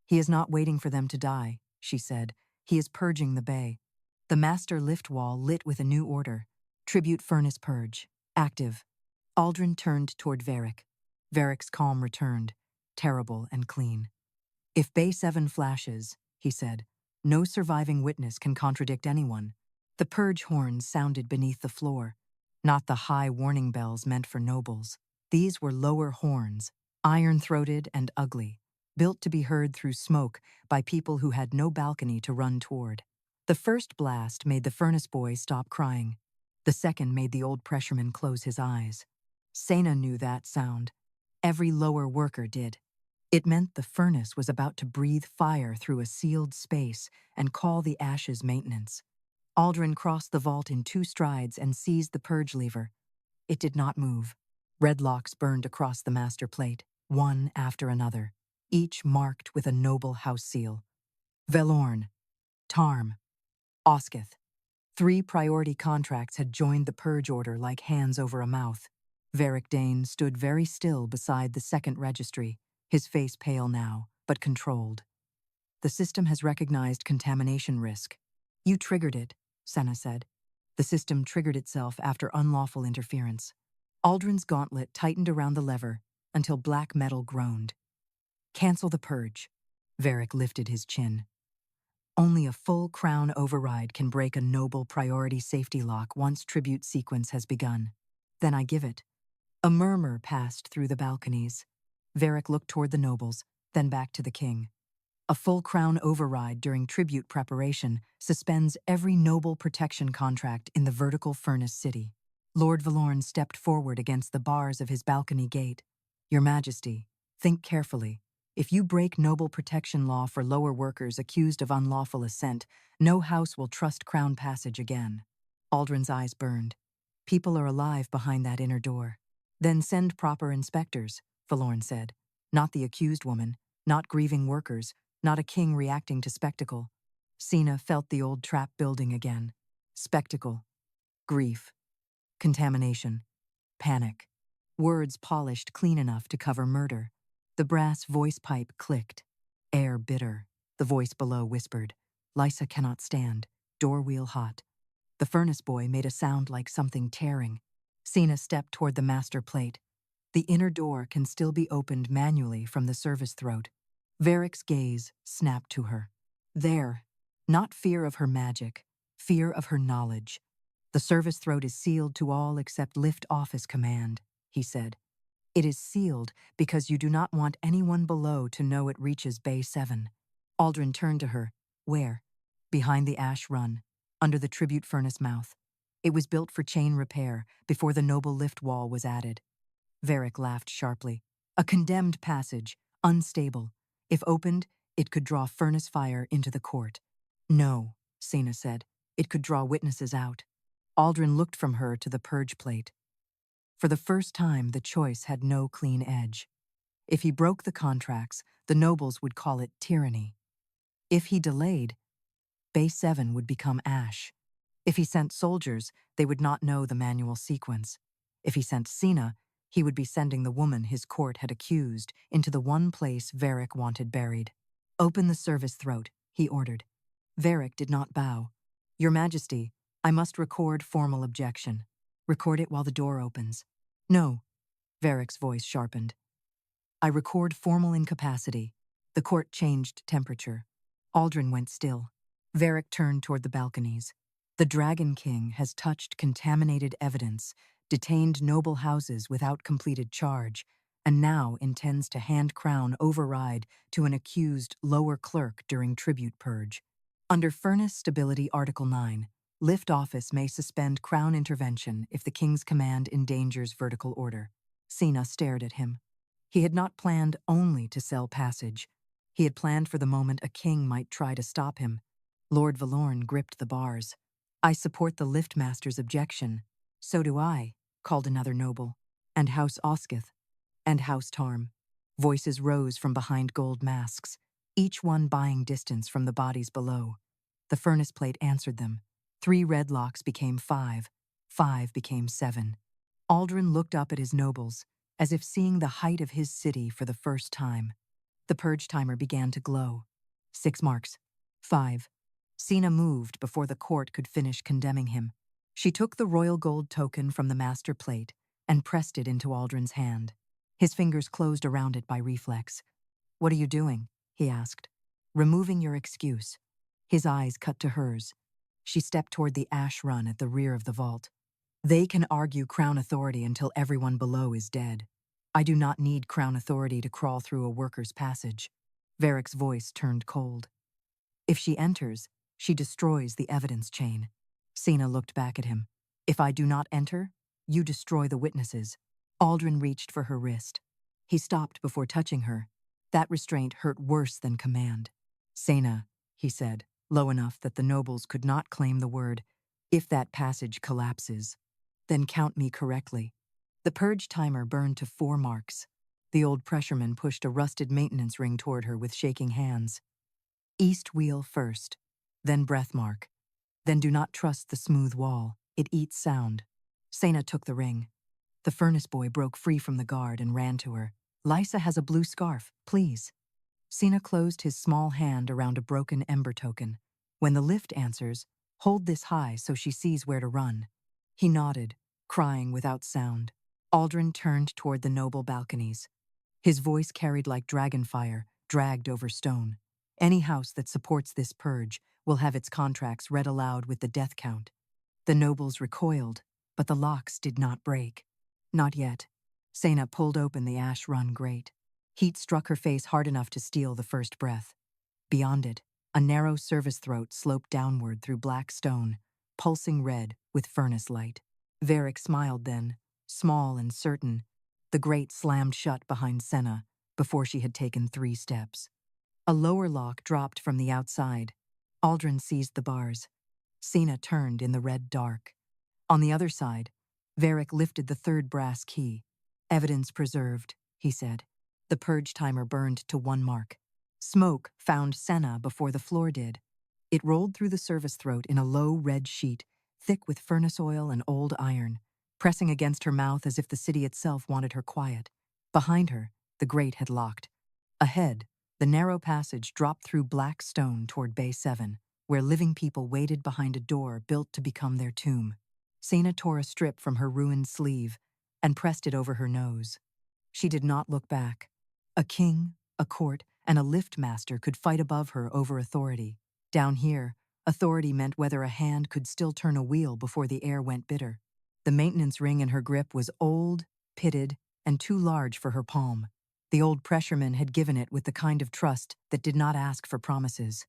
Speaker 1: "He is not waiting for them to die," she said. "He is purging the bay." The master lift wall lit with a new order. Tribute furnace purge. Active. Aldren turned toward Veyric. Veyric's calm returned, terrible and clean. "If Bay 7 flashes," he said, "no surviving witness can contradict anyone." The purge horns sounded beneath the floor. Not the high warning bells meant for nobles. These were lower horns, iron-throated and ugly, built to be heard through smoke by people who had no balcony to run toward. The first blast made the furnace boy stop crying. The second made the old pressureman close his eyes. Sena knew that sound. Every lower worker did. It meant the furnace was about to breathe fire through a sealed space and call the ashes maintenance. Aldren crossed the vault in 2 strides and seized the purge lever. It did not move. Red locks burned across the master plate, one after another, each marked with a noble house seal. Velorn, Tarm, Osketh. 3 priority contracts had joined the purge order like hands over a mouth. Veyric Dain stood very still beside the second registry, his face pale now, but controlled. The system has recognized contamination risk. You triggered it, Sena said. The system triggered itself after unlawful interference. Aldren's gauntlet tightened around the lever until black metal groaned. Cancel the purge. Veyric lifted his chin. Only a full crown override can break a noble priority safety lock once tribute sequence has begun. Then I give it. A murmur passed through the balconies. Veyric looked toward the nobles, then back to the king. A full crown override during tribute preparation suspends every noble protection contract in the vertical furnace city. Lord Valorn stepped forward against the bars of his balcony gate. Your Majesty, think carefully. If you break noble protection law for lower workers accused of unlawful ascent, no house will trust crown passage again. Aldren's eyes burned. People are alive behind that inner door. Then send proper inspectors, Valorn said. Not the accused woman, not grieving workers, not a king reacting to spectacle. Sena felt the old trap building again. Spectacle. Grief. Contamination. Panic. Words polished clean enough to cover murder. The brass voice pipe clicked. Air bitter. The voice below whispered. Lysa cannot stand. Door wheel hot. The furnace boy made a sound like something tearing. Sena stepped toward the master plate. The inner door can still be opened manually from the service throat. Veyric's gaze snapped to her. There, not fear of her magic, fear of her knowledge. The service throat is sealed to all except Lift Office Command, he said. It is sealed because you do not want anyone below to know it reaches Bay 7. Aldren turned to her. Where? Behind the ash run, under the tribute furnace mouth. It was built for chain repair before the noble lift wall was added. Veyric laughed sharply. A condemned passage, unstable. If opened, it could draw furnace fire into the court. No, Sena said. It could draw witnesses out. Aldren looked from her to the purge plate. For the first time, the choice had no clean edge. If he broke the contracts, the nobles would call it tyranny. If he delayed, Bay 7 would become ash. If he sent soldiers, they would not know the manual sequence. If he sent Sena, he would be sending the woman his court had accused into the one place Veyric wanted buried. Open the service throat, he ordered. Veyric did not bow. Your Majesty, I must record formal objection. Record it while the door opens. No, Veyric's voice sharpened. I record formal incapacity. The court changed temperature. Aldren went still. Veyric turned toward the balconies. The Dragon King has touched contaminated evidence, detained noble houses without completed charge, and now intends to hand crown override to an accused lower clerk during tribute purge. Under Furnace Stability Article 9, Lift Office may suspend crown intervention if the king's command endangers vertical order. Sena stared at him. He had not planned only to sell passage. He had planned for the moment a king might try to stop him. Lord Valorn gripped the bars. I support the Lift Master's objection. So do I, called another noble. And House Oskith. And House Tarm. Voices rose from behind gold masks, each one buying distance from the bodies below. The furnace plate answered them. 3 red locks became 5. 5 became 7. Aldren looked up at his nobles, as if seeing the height of his city for the first time. The purge timer began to glow. 6 marks. 5. Sena moved before the court could finish condemning him. She took the royal gold token from the master plate and pressed it into Aldren's hand. His fingers closed around it by reflex. What are you doing? He asked. Removing your excuse. His eyes cut to hers. She stepped toward the ash run at the rear of the vault. They can argue crown authority until everyone below is dead. I do not need crown authority to crawl through a worker's passage. Veyric's voice turned cold. If she enters, she destroys the evidence chain. Sena looked back at him. If I do not enter, you destroy the witnesses. Aldren reached for her wrist. He stopped before touching her. That restraint hurt worse than command. Sena, he said, low enough that the nobles could not claim the word, if that passage collapses, then count me correctly. The purge timer burned to 4 marks. The old pressureman pushed a rusted maintenance ring toward her with shaking hands. East wheel first, then breath mark. Then do not trust the smooth wall. It eats sound. Sena took the ring. The furnace boy broke free from the guard and ran to her. Lysa has a blue scarf, please. Sena closed his small hand around a broken ember token. When the lift answers, hold this high so she sees where to run. He nodded, crying without sound. Aldren turned toward the noble balconies. His voice carried like dragon fire, dragged over stone. Any house that supports this purge will have its contracts read aloud with the death count. The nobles recoiled, but the locks did not break. Not yet. Sena pulled open the ash-run grate. Heat struck her face hard enough to steal the first breath. Beyond it, a narrow service throat sloped downward through black stone, pulsing red with furnace light. Veyric smiled then, small and certain. The grate slammed shut behind Sena before she had taken 3 steps. A lower lock dropped from the outside. Aldren seized the bars. Sena turned in the red dark. On the other side, Veyric lifted the 3rd brass key. Evidence preserved, he said. The purge timer burned to 1 mark. Smoke found Sena before the floor did. It rolled through the service throat in a low red sheet, thick with furnace oil and old iron, pressing against her mouth as if the city itself wanted her quiet. Behind her, the grate had locked. Ahead, the narrow passage dropped through black stone toward Bay 7, where living people waited behind a door built to become their tomb. Sena tore a strip from her ruined sleeve and pressed it over her nose. She did not look back. A king, a court, and a lift master could fight above her over authority. Down here, authority meant whether a hand could still turn a wheel before the air went bitter. The maintenance ring in her grip was old, pitted, and too large for her palm. The old pressureman had given it with the kind of trust that did not ask for promises.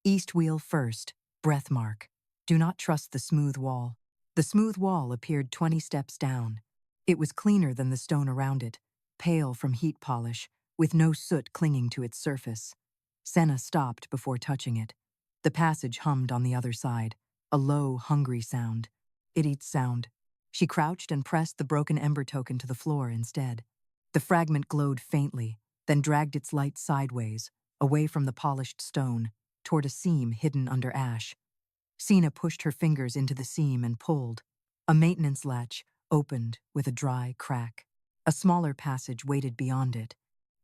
Speaker 1: East wheel first, breath mark. Do not trust the smooth wall. The smooth wall appeared 20 steps down. It was cleaner than the stone around it, pale from heat polish, with no soot clinging to its surface. Sena stopped before touching it. The passage hummed on the other side, a low, hungry sound. It eats sound. She crouched and pressed the broken ember token to the floor instead. The fragment glowed faintly, then dragged its light sideways, away from the polished stone, toward a seam hidden under ash. Sena pushed her fingers into the seam and pulled. A maintenance latch opened with a dry crack. A smaller passage waited beyond it.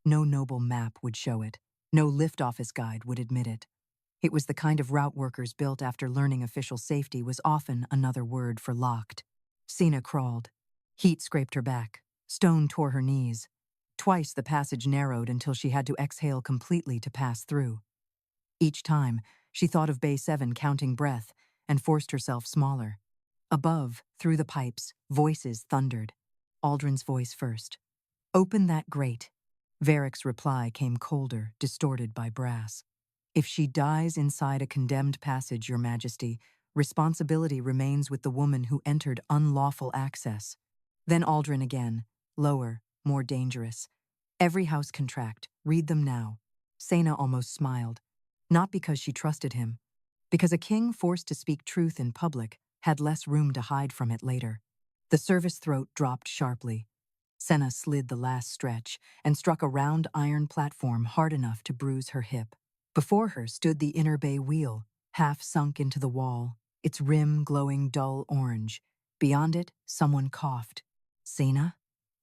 Speaker 1: No noble map would show it. No lift office guide would admit it. It was the kind of route workers built after learning official safety was often another word for locked. Sena crawled. Heat scraped her back. Stone tore her knees. Twice the passage narrowed until she had to exhale completely to pass through. Each time, she thought of Bay 7 counting breath and forced herself smaller. Above, through the pipes, voices thundered. Aldren's voice first. "Open that grate." Veyric's reply came colder, distorted by brass. "If she dies inside a condemned passage, Your Majesty, responsibility remains with the woman who entered unlawful access." Then Aldren again, lower, more dangerous. "Every house contract, read them now." Sena almost smiled. Not because she trusted him, because a king forced to speak truth in public had less room to hide from it later. The service throat dropped sharply. Sena slid the last stretch and struck a round iron platform hard enough to bruise her hip. Before her stood the inner bay wheel, half sunk into the wall, its rim glowing dull orange. Beyond it, someone coughed. "Sena?"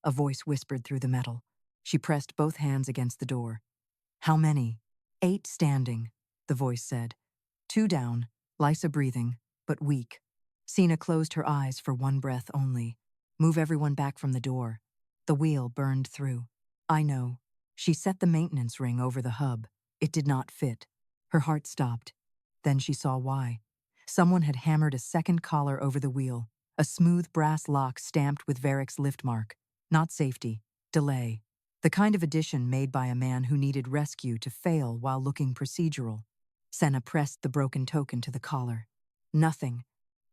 Speaker 1: A voice whispered through the metal. She pressed both hands against the door. "How many?" "8 standing," the voice said. 2 down, Lysa breathing, but weak. Sena closed her eyes for 1 breath only. "Move everyone back from the door." The wheel burned through. "I know." She set the maintenance ring over the hub. It did not fit. Her heart stopped. Then she saw why. Someone had hammered a second collar over the wheel, a smooth brass lock stamped with Veyric's lift mark. Not safety, delay. The kind of addition made by a man who needed rescue to fail while looking procedural. Sena pressed the broken token to the collar. Nothing.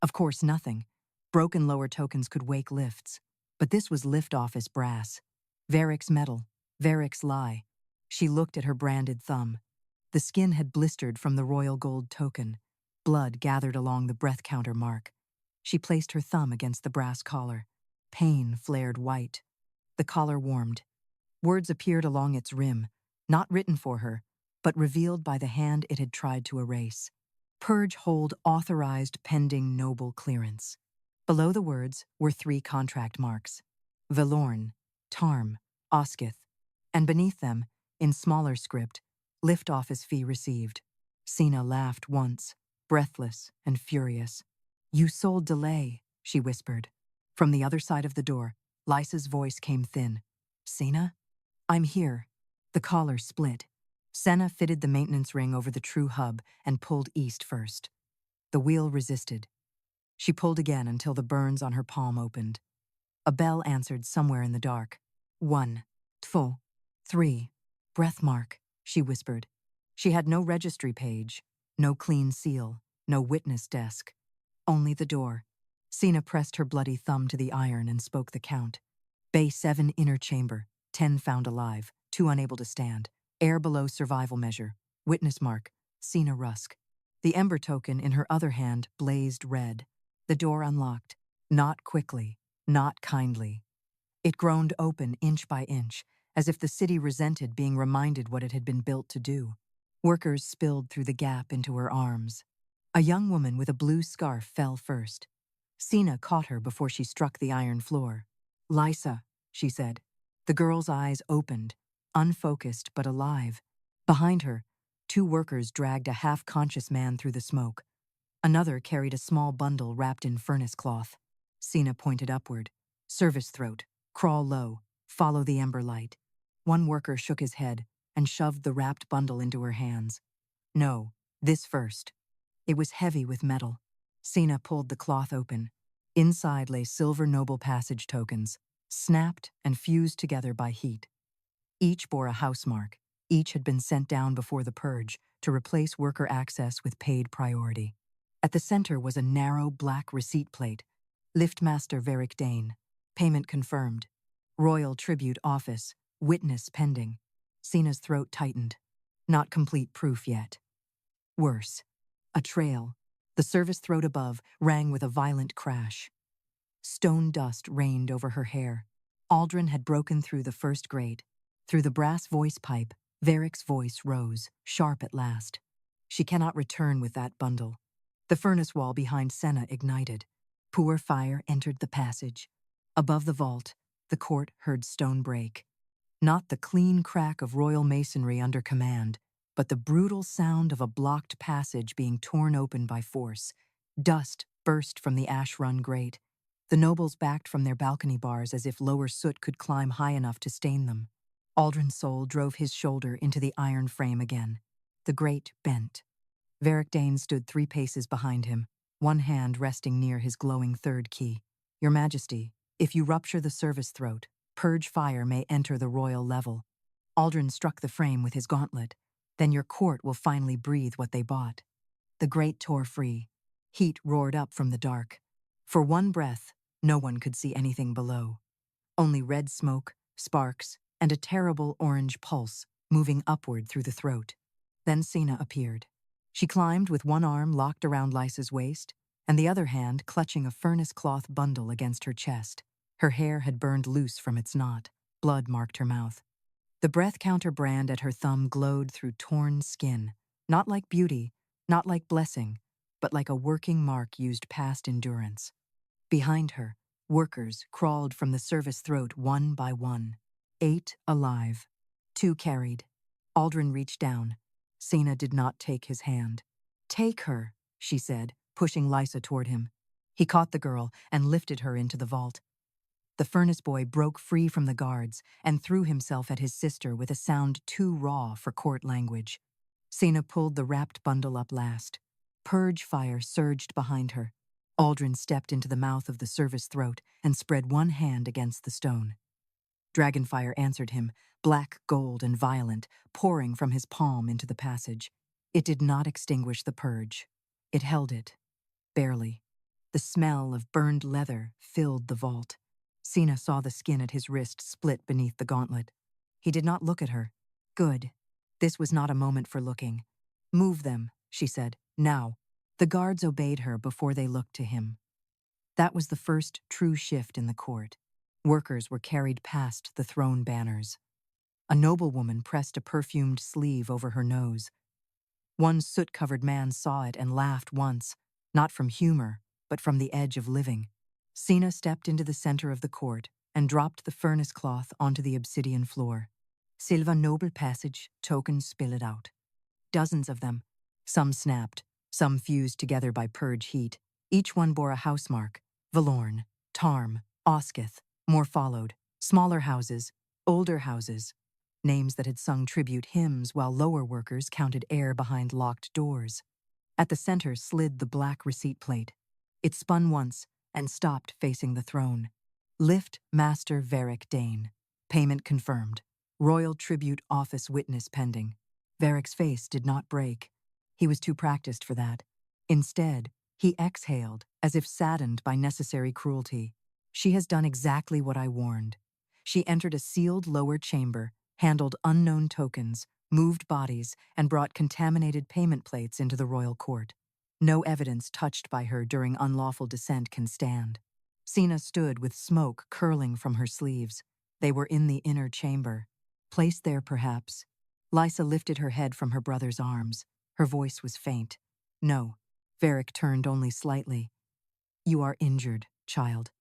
Speaker 1: Of course, nothing. Broken lower tokens could wake lifts. But this was lift office brass. Veyric's metal. Veyric's lie. She looked at her branded thumb. The skin had blistered from the royal gold token. Blood gathered along the breath counter mark. She placed her thumb against the brass collar. Pain flared white. The collar warmed. Words appeared along its rim, not written for her, but revealed by the hand it had tried to erase. "Purge hold authorized pending noble clearance." Below the words were 3 contract marks: Velorn, Tarm, Oskith, and beneath them, in smaller script, Lift office fee received. Sena laughed once, breathless and furious. You sold delay, she whispered. From the other side of the door, Lysa's voice came thin. Sena? I'm here. The collar split. Sena fitted the maintenance ring over the true hub and pulled east first. The wheel resisted. She pulled again until the burns on her palm opened. A bell answered somewhere in the dark. 1, 2, 3. Breath mark, she whispered. She had no registry page, no clean seal, no witness desk. Only the door. Sena pressed her bloody thumb to the iron and spoke the count. Bay 7 inner chamber, 10 found alive, 2 unable to stand. Air below survival measure. Witness mark, Sena Rusk. The ember token in her other hand blazed red. The door unlocked. Not quickly, not kindly. It groaned open inch by inch, as if the city resented being reminded what it had been built to do. Workers spilled through the gap into her arms. A young woman with a blue scarf fell first. Sena caught her before she struck the iron floor. Lysa, she said. The girl's eyes opened, unfocused but alive. Behind her, 2 workers dragged a half-conscious man through the smoke. Another carried a small bundle wrapped in furnace cloth. Sena pointed upward. Service throat. Crawl low. Follow the ember light. One worker shook his head and shoved the wrapped bundle into her hands. No, this first. It was heavy with metal. Sena pulled the cloth open. Inside lay silver noble passage tokens, snapped and fused together by heat. Each bore a housemark. Each had been sent down before the purge to replace worker access with paid priority. At the center was a narrow black receipt plate. Lift Master Veyric Dain. Payment confirmed. Royal Tribute Office. Witness pending. Sena's throat tightened. Not complete proof yet. Worse. A trail. The service throat above rang with a violent crash. Stone dust rained over her hair. Aldren had broken through the first grate. Through the brass voice pipe, Veyric's voice rose, sharp at last. She cannot return with that bundle. The furnace wall behind Sena ignited. Poor fire entered the passage. Above the vault, the court heard stone break. Not the clean crack of royal masonry under command, but the brutal sound of a blocked passage being torn open by force. Dust burst from the ash-run grate. The nobles backed from their balcony bars as if lower soot could climb high enough to stain them. Aldren Sol drove his shoulder into the iron frame again. The grate bent. Veyric Dain stood 3 paces behind him, one hand resting near his glowing third key. Your Majesty, if you rupture the service throat, purge fire may enter the royal level. Aldren struck the frame with his gauntlet. Then your court will finally breathe what they bought. The grate tore free. Heat roared up from the dark. For one breath, no one could see anything below. Only red smoke, sparks, and a terrible orange pulse moving upward through the throat. Then Sena appeared. She climbed with one arm locked around Lysa's waist, and the other hand clutching a furnace cloth bundle against her chest. Her hair had burned loose from its knot. Blood marked her mouth. The breath counter brand at her thumb glowed through torn skin, not like beauty, not like blessing, but like a working mark used past endurance. Behind her, workers crawled from the service throat one by one. 8 alive, 2 carried. Aldren reached down. Sena did not take his hand. Take her, she said, pushing Lysa toward him. He caught the girl and lifted her into the vault. The furnace boy broke free from the guards and threw himself at his sister with a sound too raw for court language. Sena pulled the wrapped bundle up last. Purge fire surged behind her. Aldren stepped into the mouth of the service throat and spread one hand against the stone. Dragonfire answered him, black gold and violent, pouring from his palm into the passage. It did not extinguish the purge. It held it, barely. The smell of burned leather filled the vault. Sena saw the skin at his wrist split beneath the gauntlet. He did not look at her. Good. This was not a moment for looking. Move them, she said, now. The guards obeyed her before they looked to him. That was the first true shift in the court. Workers were carried past the throne banners. A noblewoman pressed a perfumed sleeve over her nose. One soot-covered man saw it and laughed once, not from humor, but from the edge of living. Sena stepped into the center of the court and dropped the furnace cloth onto the obsidian floor. Silva Noble Passage tokens spilled out. Dozens of them. Some snapped, some fused together by purge heat. Each one bore a housemark. Valorn, Tarm, Oskith. More followed. Smaller houses, older houses. Names that had sung tribute hymns while lower workers counted air behind locked doors. At the center slid the black receipt plate. It spun once and stopped facing the throne. Lift Master Veyric Dain. Payment confirmed. Royal Tribute Office witness pending. Veric's face did not break. He was too practiced for that. Instead, he exhaled, as if saddened by necessary cruelty. She has done exactly what I warned. She entered a sealed lower chamber, handled unknown tokens, moved bodies, and brought contaminated payment plates into the royal court. No evidence touched by her during unlawful descent can stand. Sena stood with smoke curling from her sleeves. They were in the inner chamber. Placed there, perhaps. Lysa lifted her head from her brother's arms. Her voice was faint. No. Veyric turned only slightly. You are injured, child.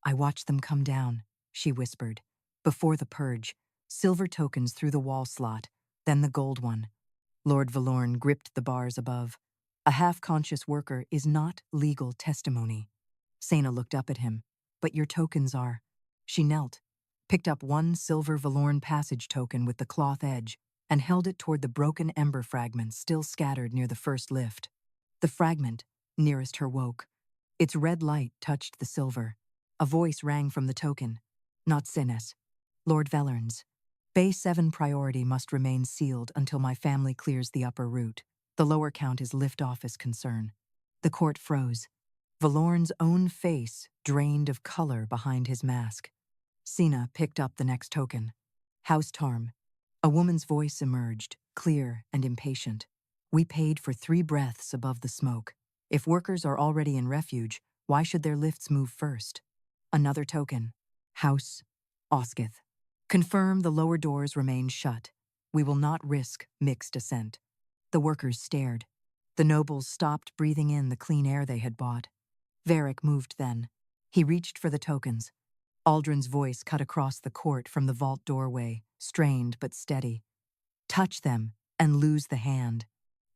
Speaker 1: I watched them come down, she whispered. Before the purge, silver tokens through the wall slot, then the gold one. Lord Valorn gripped the bars above. A half-conscious worker is not legal testimony. Sena looked up at him. But your tokens are. She knelt, picked up one silver Valorn passage token with the cloth edge, and held it toward the broken ember fragments still scattered near the first lift. The fragment, nearest her, woke. Its red light touched the silver. A voice rang from the token. Not Sena's. Lord Valorn's. Bay 7 priority must remain sealed until my family clears the upper route. The lower count is lift office concern. The court froze. Valorn's own face drained of color behind his mask. Sena picked up the next token. House Tarm. A woman's voice emerged, clear and impatient. We paid for 3 breaths above the smoke. If workers are already in refuge, why should their lifts move first? Another token. House Oskith. Confirm the lower doors remain shut. We will not risk mixed ascent. The workers stared. The nobles stopped breathing in the clean air they had bought. Veyric moved then. He reached for the tokens. Aldren's voice cut across the court from the vault doorway, strained but steady. Touch them and lose the hand.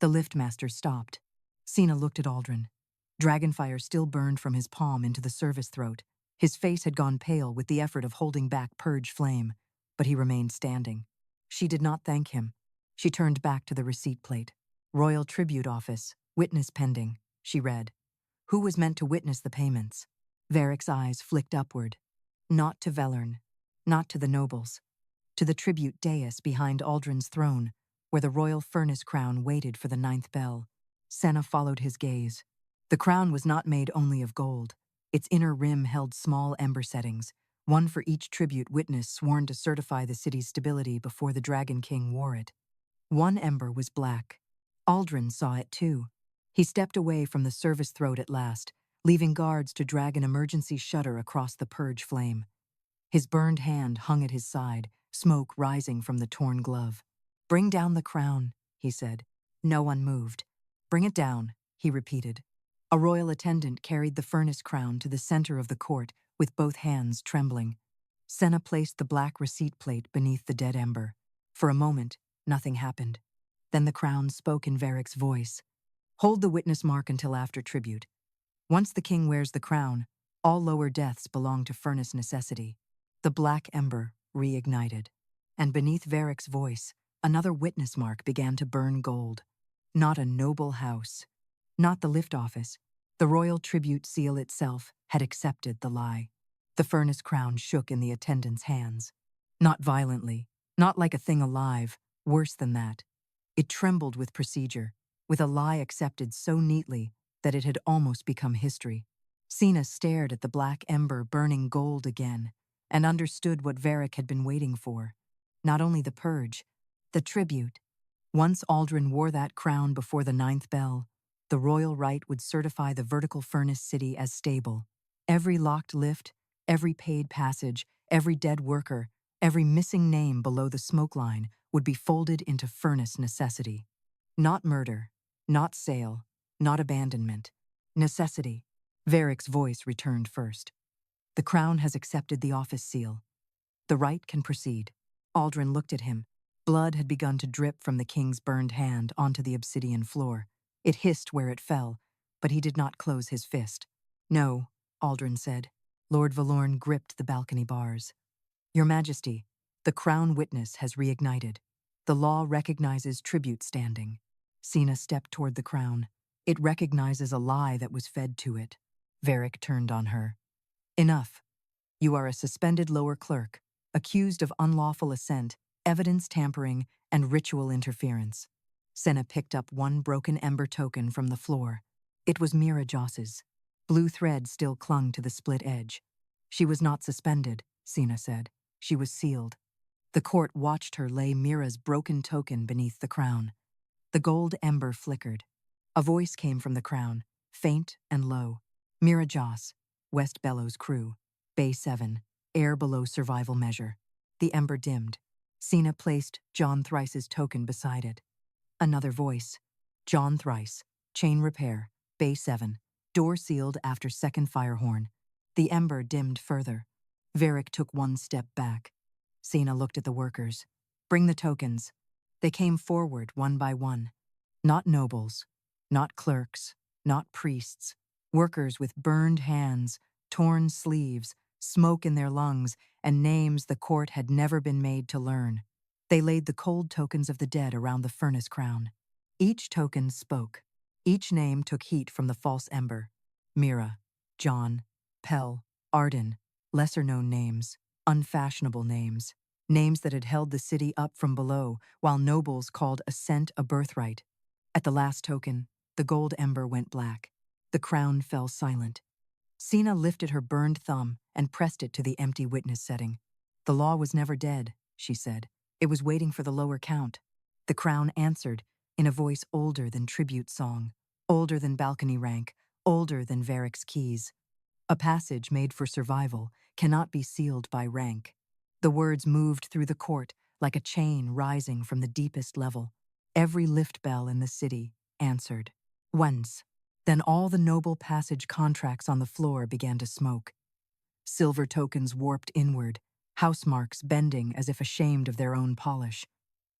Speaker 1: The lift master stopped. Sena looked at Aldren. Dragonfire still burned from his palm into the service throat. His face had gone pale with the effort of holding back purge flame, but he remained standing. She did not thank him. She turned back to the receipt plate. Royal Tribute Office, witness pending, she read. Who was meant to witness the payments? Veric's eyes flicked upward. Not to Valorn, not to the nobles. To the tribute dais behind Aldren's throne, where the royal furnace crown waited for the 9th bell. Sena followed his gaze. The crown was not made only of gold. Its inner rim held small ember settings, one for each tribute witness sworn to certify the city's stability before the Dragon King wore it. One ember was black. Aldren saw it too. He stepped away from the service throat at last, leaving guards to drag an emergency shutter across the purge flame. His burned hand hung at his side, smoke rising from the torn glove. Bring down the crown, he said. No one moved. Bring it down, he repeated. A royal attendant carried the furnace crown to the center of the court, with both hands trembling. Sena placed the black receipt plate beneath the dead ember. For a moment, nothing happened. Then the crown spoke in Veric's voice. Hold the witness mark until after tribute. Once the king wears the crown, all lower deaths belong to furnace necessity. The black ember reignited, and beneath Veric's voice, another witness mark began to burn gold. Not a noble house, not the lift office. The royal tribute seal itself had accepted the lie. The furnace crown shook in the attendant's hands. Not violently, not like a thing alive, worse than that. It trembled with procedure, with a lie accepted so neatly that it had almost become history. Sena stared at the black ember burning gold again, and understood what Veyric had been waiting for. Not only the purge, the tribute. Once Aldren wore that crown before the 9th bell, the royal rite would certify the vertical furnace city as stable. Every locked lift, every paid passage, every dead worker, every missing name below the smoke line would be folded into furnace necessity. Not murder, not sale, not abandonment. Necessity. Veric's voice returned first. The crown has accepted the office seal. The rite can proceed. Aldren looked at him. Blood had begun to drip from the king's burned hand onto the obsidian floor. It hissed where it fell, but he did not close his fist. "No," Aldren said. Lord Valorn gripped the balcony bars. "Your Majesty, the Crown Witness has reignited. The law recognizes tribute standing." Sena stepped toward the crown. "It recognizes a lie that was fed to it." Veyric turned on her. "Enough. You are a suspended lower clerk, accused of unlawful assent, evidence tampering, and ritual interference." Sena picked up one broken ember token from the floor. It was Mira Joss's. Blue thread still clung to the split edge. "She was not suspended," Sena said. "She was sealed." The court watched her lay Mira's broken token beneath the crown. The gold ember flickered. A voice came from the crown, faint and low. "Mira Joss, West Bellows crew. Bay 7, air below survival measure." The ember dimmed. Sena placed John Thrice's token beside it. Another voice. "John Thrice, chain repair, Bay 7, door sealed after second fire horn." The ember dimmed further. Veyric took one step back. Sena looked at the workers. "Bring the tokens." They came forward one by one. Not nobles, not clerks, not priests. Workers with burned hands, torn sleeves, smoke in their lungs, and names the court had never been made to learn. They laid the cold tokens of the dead around the furnace crown. Each token spoke. Each name took heat from the false ember. Mira, John, Pell, Arden, lesser-known names, unfashionable names. Names that had held the city up from below, while nobles called assent a birthright. At the last token, the gold ember went black. The crown fell silent. Sena lifted her burned thumb and pressed it to the empty witness setting. "The law was never dead," she said. "It was waiting for the lower count." The crown answered in a voice older than tribute song, older than balcony rank, older than Veyric's keys. "A passage made for survival cannot be sealed by rank." The words moved through the court like a chain rising from the deepest level. Every lift bell in the city answered. Once. Then all the noble passage contracts on the floor began to smoke. Silver tokens warped inward, house marks bending as if ashamed of their own polish.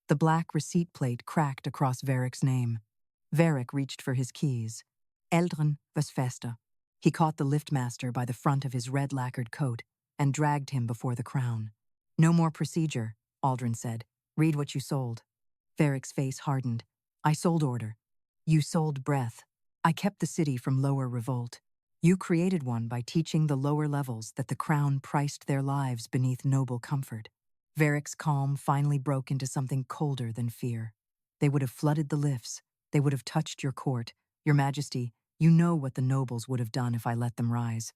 Speaker 1: The black receipt plate cracked across Veyric's name. Veyric reached for his keys. Aldren was festa. He caught the lift master by the front of his red lacquered coat and dragged him before the crown. "No more procedure," Aldren said. "Read what you sold." Veyric's face hardened. "I sold order. You sold breath. I kept the city from lower revolt. You created one by teaching the lower levels that the crown priced their lives beneath noble comfort." Veyric's calm finally broke into something colder than fear. "They would have flooded the lifts. They would have touched your court. Your Majesty, you know what the nobles would have done if I let them rise."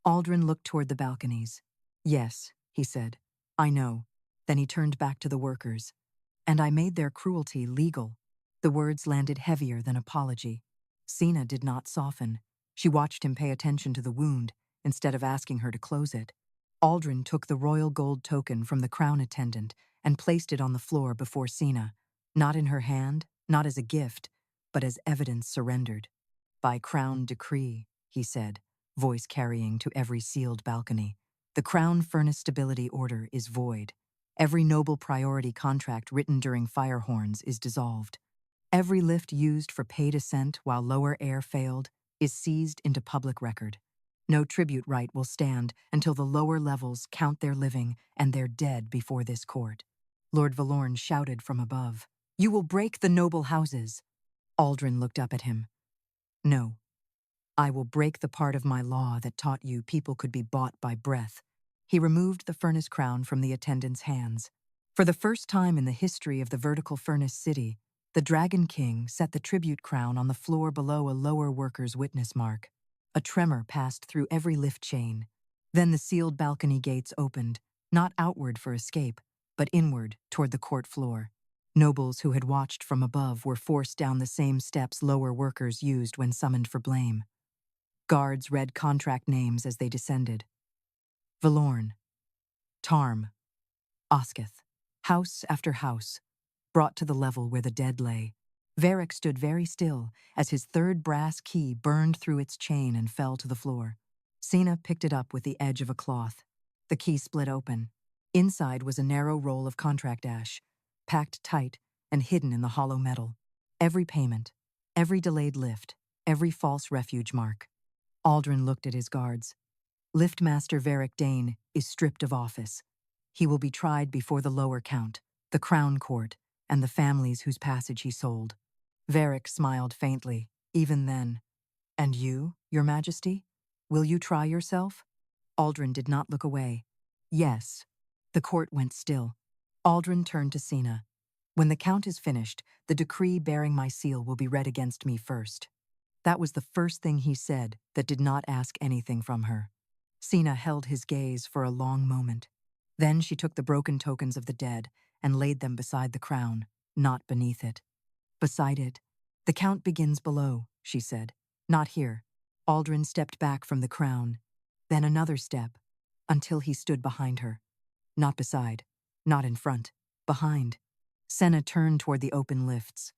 Speaker 1: Aldren looked toward the balconies. "Yes," he said. "I know." Then he turned back to the workers. "And I made their cruelty legal." The words landed heavier than apology. Sena did not soften. She watched him pay attention to the wound, instead of asking her to close it. Aldren took the royal gold token from the crown attendant and placed it on the floor before Sena, not in her hand, not as a gift, but as evidence surrendered. "By crown decree," he said, voice carrying to every sealed balcony. "The crown furnace stability order is void. Every noble priority contract written during fire horns is dissolved. Every lift used for paid ascent while lower air failed is seized into public record. No tribute right will stand until the lower levels count their living and their dead before this court." Lord Valorn shouted from above. "You will break the noble houses." Aldren looked up at him. "No. I will break the part of my law that taught you people could be bought by breath." He removed the furnace crown from the attendant's hands. For the first time in the history of the vertical furnace city, the Dragon King set the tribute crown on the floor below a lower worker's witness mark. A tremor passed through every lift chain. Then the sealed balcony gates opened, not outward for escape, but inward toward the court floor. Nobles who had watched from above were forced down the same steps lower workers used when summoned for blame. Guards read contract names as they descended. Valorn, Tarm, Osketh, house after house, brought to the level where the dead lay. Veyric stood very still as his third brass key burned through its chain and fell to the floor. Sena picked it up with the edge of a cloth. The key split open. Inside was a narrow roll of contract ash, packed tight and hidden in the hollow metal. Every payment, every delayed lift, every false refuge mark. Aldren looked at his guards. Lift Master Veyric Dain is stripped of office. He will be tried before the lower count, the Crown Court, and the families whose passage he sold. Veyric smiled faintly, even then. And you, your majesty? Will you try yourself? Aldren did not look away. Yes. The court went still. Aldren turned to Sena. When the count is finished, the decree bearing my seal will be read against me first. That was the first thing he said that did not ask anything from her. Sena held his gaze for a long moment. Then she took the broken tokens of the dead and laid them beside the crown, not beneath it. Beside it, "The count begins below," she said. "Not here." Aldren stepped back from the crown, then another step, until he stood behind her. Not beside, not in front, behind. Sena turned toward the open lifts.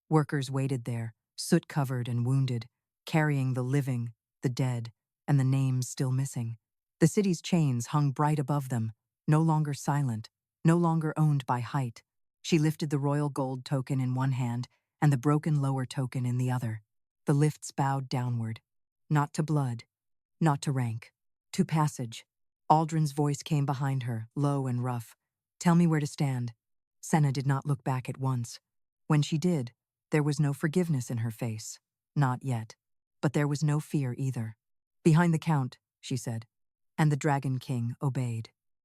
Speaker 1: Workers waited there, soot-covered and wounded, carrying the living, the dead, and the names still missing. The city's chains hung bright above them, no longer silent, no longer owned by height. She lifted the royal gold token in one hand and the broken lower token in the other. The lifts bowed downward, not to blood, not to rank, to passage. Aldrin's voice came behind her, low and rough. "Tell me where to stand." Sena did not look back at once. When she did, there was no forgiveness in her face. Not yet. But there was no fear either. "Behind the count," she said. And the Dragon King obeyed.